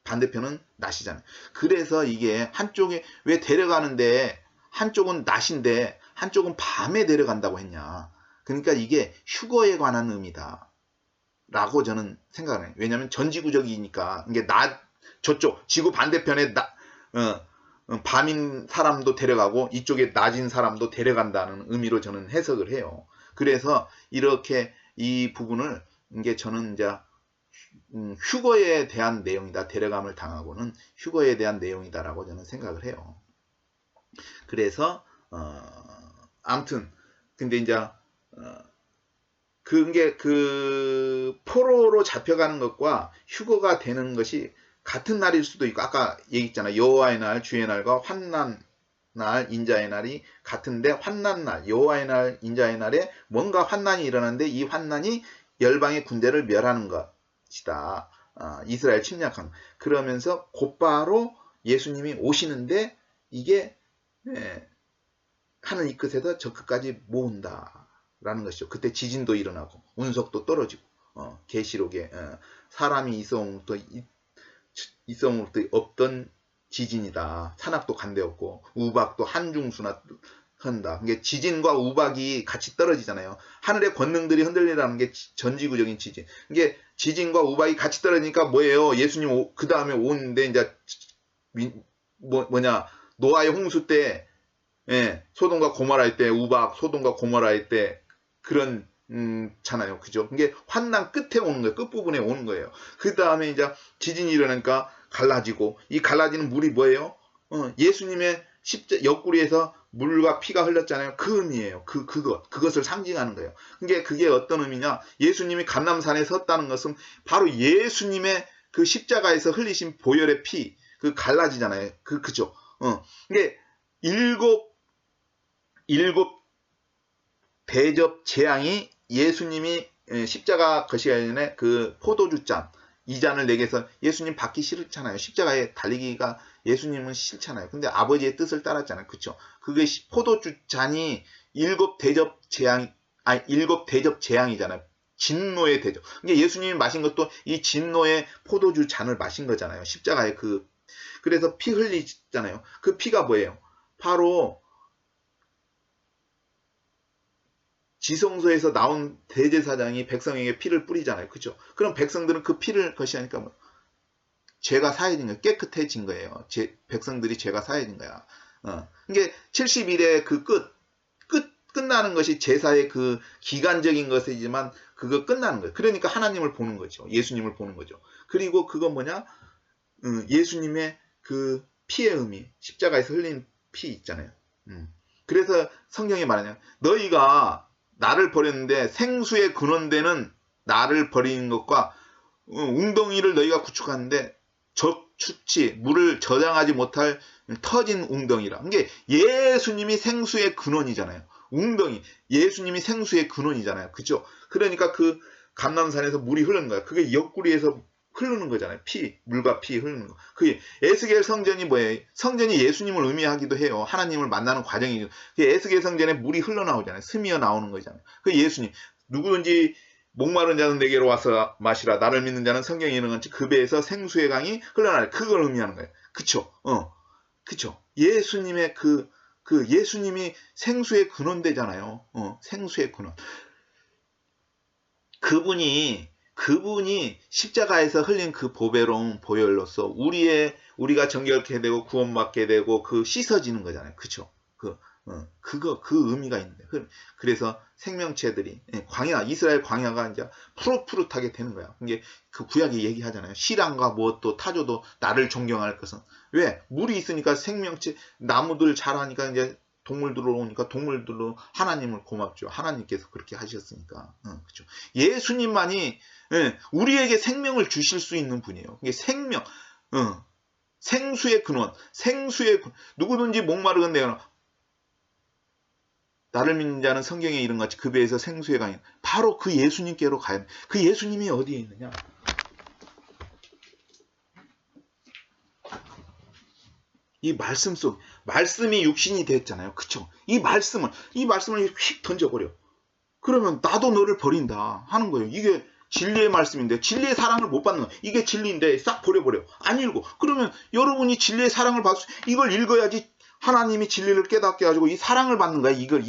반대편은 낮이잖아요. 그래서 이게 한쪽에 왜 데려가는데 한쪽은 낮인데 한쪽은 밤에 데려간다고 했냐. 그러니까 이게 휴거에 관한 의미다. 라고 저는 생각을 해요. 왜냐하면 전지구적이니까 이게 저쪽 지구 반대편에 밤인 사람도 데려가고 이쪽에 낮인 사람도 데려간다는 의미로 저는 해석을 해요. 그래서 이렇게 이 부분을 이게 저는 이제 휴거에 대한 내용이다. 데려감을 당하고는 휴거에 대한 내용이다라고 저는 생각을 해요. 그래서 아무튼 근데 이제 그게 그 포로로 잡혀가는 것과 휴거가 되는 것이 같은 날일 수도 있고 아까 얘기했잖아요. 여호와의 날, 주의 날과 환난 날, 인자의 날이 같은데 환난 날, 여호와의 날, 인자의 날에 뭔가 환난이 일어나는데 이 환난이 열방의 군대를 멸하는 것이다. 이스라엘 침략한. 그러면서 곧바로 예수님이 오시는데 이게 하늘 이 끝에서 저 끝까지 모은다. 라는 것이죠. 그때 지진도 일어나고 운석도 떨어지고 계시록에 사람이 있어옴부터 없던 지진이다. 산악도 간대없고 우박도 한중수나 한다. 이게 지진과 우박이 같이 떨어지잖아요. 하늘의 권능들이 흔들리라는 게 전지구적인 지진. 이게 지진과 우박이 같이 떨어지니까 뭐예요? 예수님 그 다음에 오는데 이제 노아의 홍수 때 소돔과 고모라의 때 우박, 소돔과 고모라의 때 그런 잖아요. 그죠? 이게 환난 끝에 오는 거예요. 끝부분에 오는 거예요. 그 다음에 이제 지진이 일어나니까 갈라지고 이 갈라지는 물이 뭐예요? 예수님의 옆구리에서 물과 피가 흘렀잖아요. 그 의미예요. 그것을 상징하는 거예요. 그게 어떤 의미냐? 예수님이 감람산에 섰다는 것은 바로 예수님의 그 십자가에서 흘리신 보혈의 피, 그 갈라지잖아요. 그죠? 이게 일곱 대접 재앙이 예수님이 십자가 거시기 전에 그 포도주 잔, 이 잔을 내게 해서 예수님 받기 싫잖아요. 십자가에 달리기가 예수님은 싫잖아요. 근데 아버지의 뜻을 따랐잖아요. 그쵸? 그게 포도주 잔이 일곱 대접 재앙이잖아요. 진노의 대접. 그러니까 예수님이 마신 것도 이 진노의 포도주 잔을 마신 거잖아요. 십자가에 그래서 피 흘리잖아요. 그 피가 뭐예요? 바로 지성소에서 나온 대제사장이 백성에게 피를 뿌리잖아요. 그죠? 그럼 백성들은 그 피를 거시하니까 뭐 죄가 사해진 거예요. 깨끗해진 거예요. 백성들이 죄가 사해진 거야. 이게 70일의 그 끝나는 것이 제사의 그 기간적인 것이지만 그거 끝나는 거예요. 그러니까 하나님을 보는 거죠. 예수님을 보는 거죠. 그리고 그건 뭐냐? 예수님의 그 피의 의미, 십자가에서 흘린 피 있잖아요. 그래서 성경이 말하냐? 너희가 나를 버렸는데 생수의 근원되는 나를 버리는 것과 웅덩이를 너희가 구축하는데 저수치, 물을 저장하지 못할 터진 웅덩이라. 이게 예수님이 생수의 근원이잖아요. 웅덩이, 예수님이 생수의 근원이잖아요. 그죠? 그러니까 그 감람산에서 물이 흐르는 거야. 그게 옆구리에서 흐르는 거잖아요. 물과 피 흐르는 거. 그게 에스겔 성전이 뭐예요? 성전이 예수님을 의미하기도 해요. 하나님을 만나는 과정이죠. 그 에스겔 성전에 물이 흘러나오잖아요. 스미어 나오는 거잖아요. 그 예수님. 누구든지 목마른 자는 내게로 와서 마시라. 나를 믿는 자는 성경에 있는 것처럼 그 배에서 생수의 강이 흘러나요. 그걸 의미하는 거예요. 그쵸? 그쵸? 예수님의 예수님이 생수의 근원되잖아요. 생수의 근원. 그분이 십자가에서 흘린 그 보배로운 보혈로서 우리가 정결케 되고 구원받게 되고 씻어지는 거잖아요. 그쵸? 그 의미가 있는데. 그래서 생명체들이, 이스라엘 광야가 이제 푸릇푸릇하게 되는 거야. 이게 그 구약이 얘기하잖아요. 시랑과 무엇도 타조도 나를 존경할 것은. 왜? 물이 있으니까 생명체, 나무들 자라니까 이제 동물들 오니까 동물들로 하나님을 고맙죠. 하나님께서 그렇게 하셨으니까. 그렇죠. 예수님만이 우리에게 생명을 주실 수 있는 분이에요. 이게 생명, 생수의 근원, 누구든지 목마르건 내가 나를 믿는 자는 성경에 이른 같이 그 배에서 생수의 강이 바로 그 예수님께로 가야 돼. 그 예수님이 어디에 있느냐? 이 말씀 속, 말씀이 육신이 됐잖아요. 그쵸? 이 말씀을 휙 던져버려. 그러면 나도 너를 버린다 하는 거예요. 이게 진리의 말씀인데, 진리의 사랑을 못 받는 거예요. 이게 진리인데 싹 버려버려. 안 읽어. 그러면 여러분이 진리의 사랑을 이걸 읽어야지 하나님이 진리를 깨닫게 해가지고 이 사랑을 받는 거야. 이걸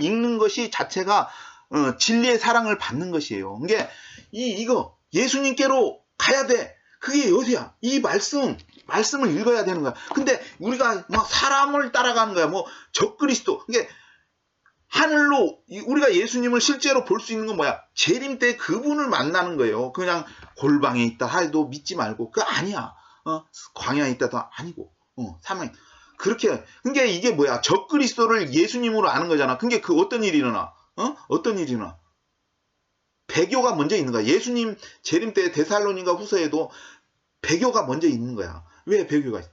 읽는 것이 자체가 진리의 사랑을 받는 것이에요. 이게 이거 예수님께로 가야 돼. 그게 어디야? 이 말씀을 읽어야 되는 거야. 근데 우리가 막 사람을 따라가는 거야. 뭐 적그리스도. 이게 하늘로 우리가 예수님을 실제로 볼 수 있는 건 뭐야? 재림 때 그분을 만나는 거예요. 그냥 골방에 있다 해도 믿지 말고. 그거 아니야. 광야에 있다도 아니고. 사망. 그렇게. 그러니까 이게 뭐야? 적그리스도를 예수님으로 아는 거잖아. 그게 어떤 일이 일어나? 어떤 일이 일어나? 배교가 먼저 있는 거야. 예수님 재림 때 데살로니가 후서에도 배교가 먼저 있는 거야. 왜 배교가 있어?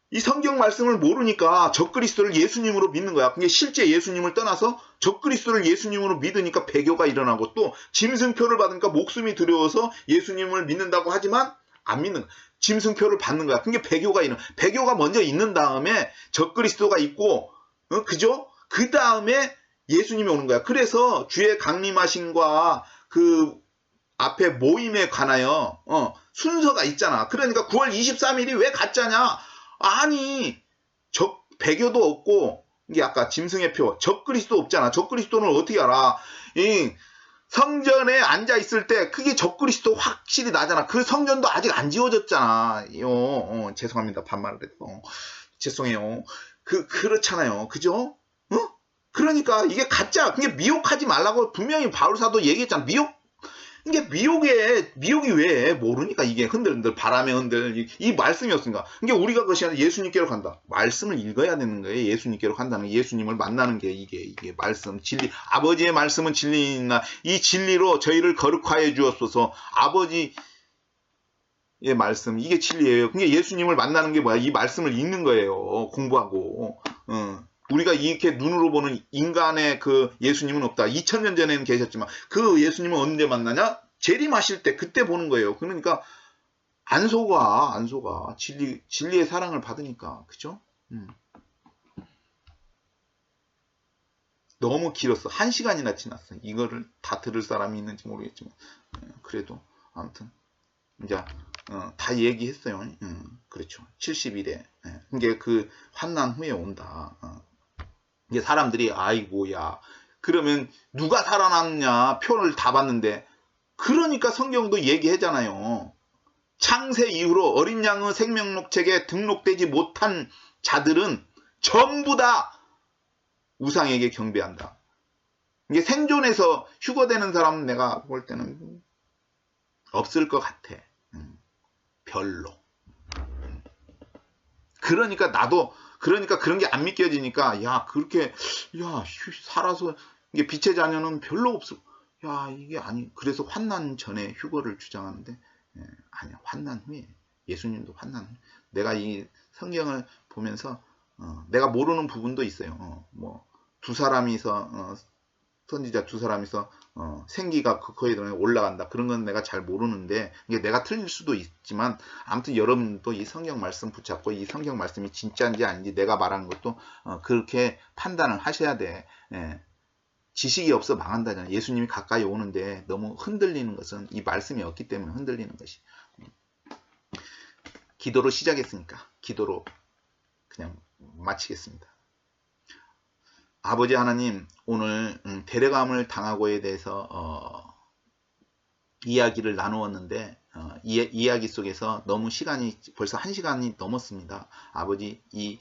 이 성경 말씀을 모르니까 적그리스도를 예수님으로 믿는 거야. 그게 실제 예수님을 떠나서 적그리스도를 예수님으로 믿으니까 배교가 일어나고 또 짐승표를 받으니까 목숨이 두려워서 예수님을 믿는다고 하지만 안 믿는 거야. 짐승표를 받는 거야. 그게 배교가 먼저 있는 다음에 적그리스도가 있고, 그죠? 그 다음에 예수님이 오는 거야. 그래서 주의 강림하심과 그 앞에 모임에 관하여 순서가 있잖아. 그러니까 9월 23일이 왜 가짜냐? 아니 배교도 없고 이게 아까 짐승의 표 적그리스도 없잖아. 적그리스도는 어떻게 알아? 이 성전에 앉아 있을 때 그게 적그리스도 확실히 나잖아. 그 성전도 아직 안 지워졌잖아. 죄송합니다. 반말을 해도 죄송해요. 그렇잖아요. 그죠? 그러니까 이게 가짜. 그게 미혹하지 말라고 분명히 바울사도 얘기했잖아. 이게 미혹이 왜 모르니까 이게 흔들흔들 바람에 흔들 이 말씀이었으니까. 그러니까 우리가 그것이 아니라 예수님께로 간다. 말씀을 읽어야 되는 거예요. 예수님께로 간다는 게 예수님을 만나는 게 이게 말씀 진리. 아버지의 말씀은 진리이나 이 진리로 저희를 거룩하여 주옵소서. 아버지의 말씀 이게 진리예요. 그러니까 예수님을 만나는 게 뭐야? 이 말씀을 읽는 거예요. 공부하고. 우리가 이렇게 눈으로 보는 인간의 그 예수님은 없다. 2000년 전에는 계셨지만 그 예수님은 언제 만나냐? 재림하실 때 그때 보는 거예요. 그러니까 안 속아. 진리의 사랑을 받으니까. 그죠? 너무 길었어. 1시간이나 지났어. 이거를 다 들을 사람이 있는지 모르겠지만 그래도 아무튼 이제 다 얘기했어요. 그렇죠. 70일에. 이게 그 환난 후에 온다. 이게 사람들이 아이고야 그러면 누가 살아남냐 표를 다 봤는데 그러니까 성경도 얘기하잖아요. 창세 이후로 어린 양의 생명록책에 등록되지 못한 자들은 전부 다 우상에게 경배한다. 이게 생존해서 휴거되는 사람은 내가 볼 때는 없을 것 같아. 별로. 그러니까 그런 게 안 믿겨지니까 살아서 이게 빛의 자녀는 별로 없어. 이게 아니. 그래서 환난 전에 휴거를 주장하는데 아니야. 환난 후에. 예수님도 환난 후에. 내가 이 성경을 보면서 내가 모르는 부분도 있어요. 뭐 두 사람이서 선지자 두 사람이서 생기가 거기에 올라간다. 그런 건 내가 잘 모르는데 이게 내가 틀릴 수도 있지만 아무튼 여러분도 이 성경 말씀 붙잡고 이 성경 말씀이 진짜인지 아닌지 내가 말하는 것도 그렇게 판단을 하셔야 돼. 예. 지식이 없어 망한다잖아. 예수님이 가까이 오는데 너무 흔들리는 것은 이 말씀이 없기 때문에 흔들리는 것이. 기도로 시작했으니까 기도로 그냥 마치겠습니다. 아버지 하나님, 오늘 데려감을 당하고에 대해서 이야기를 나누었는데 이야기 속에서 너무 시간이 벌써 1시간이 넘었습니다. 아버지, 이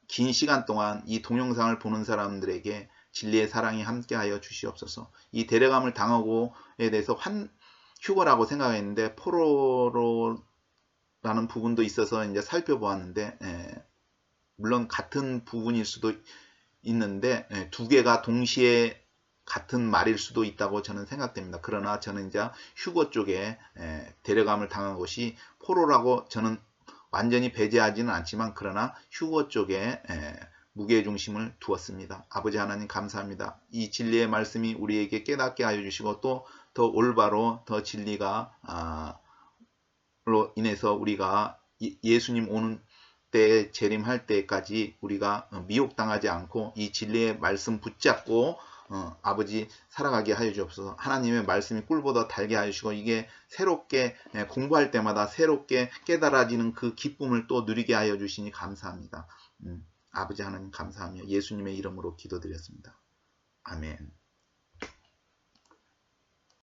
긴 시간 동안 이 동영상을 보는 사람들에게 진리의 사랑이 함께하여 주시옵소서. 이 데려감을 당하고에 대해서 휴거라고 생각했는데 포로라는 부분도 있어서 이제 살펴보았는데 물론 같은 부분일 수도 있는데 두 개가 동시에 같은 말일 수도 있다고 저는 생각됩니다. 그러나 저는 이제 휴거 쪽에 데려감을 당한 것이 포로라고 저는 완전히 배제하지는 않지만 그러나 휴거 쪽에 무게중심을 두었습니다. 아버지 하나님 감사합니다. 이 진리의 말씀이 우리에게 깨닫게 하여 주시고 또 더 올바로 더 진리가 로 인해서 우리가 예수님 오는 때 재림할 때까지 우리가 미혹당하지 않고 이 진리의 말씀 붙잡고 아버지 살아가게 하여 주옵소서. 하나님의 말씀이 꿀보다 달게 하여 주시고 이게 새롭게 공부할 때마다 새롭게 깨달아지는 그 기쁨을 또 누리게 하여 주시니 감사합니다. 아버지 하나님 감사하며 예수님의 이름으로 기도드렸습니다. 아멘.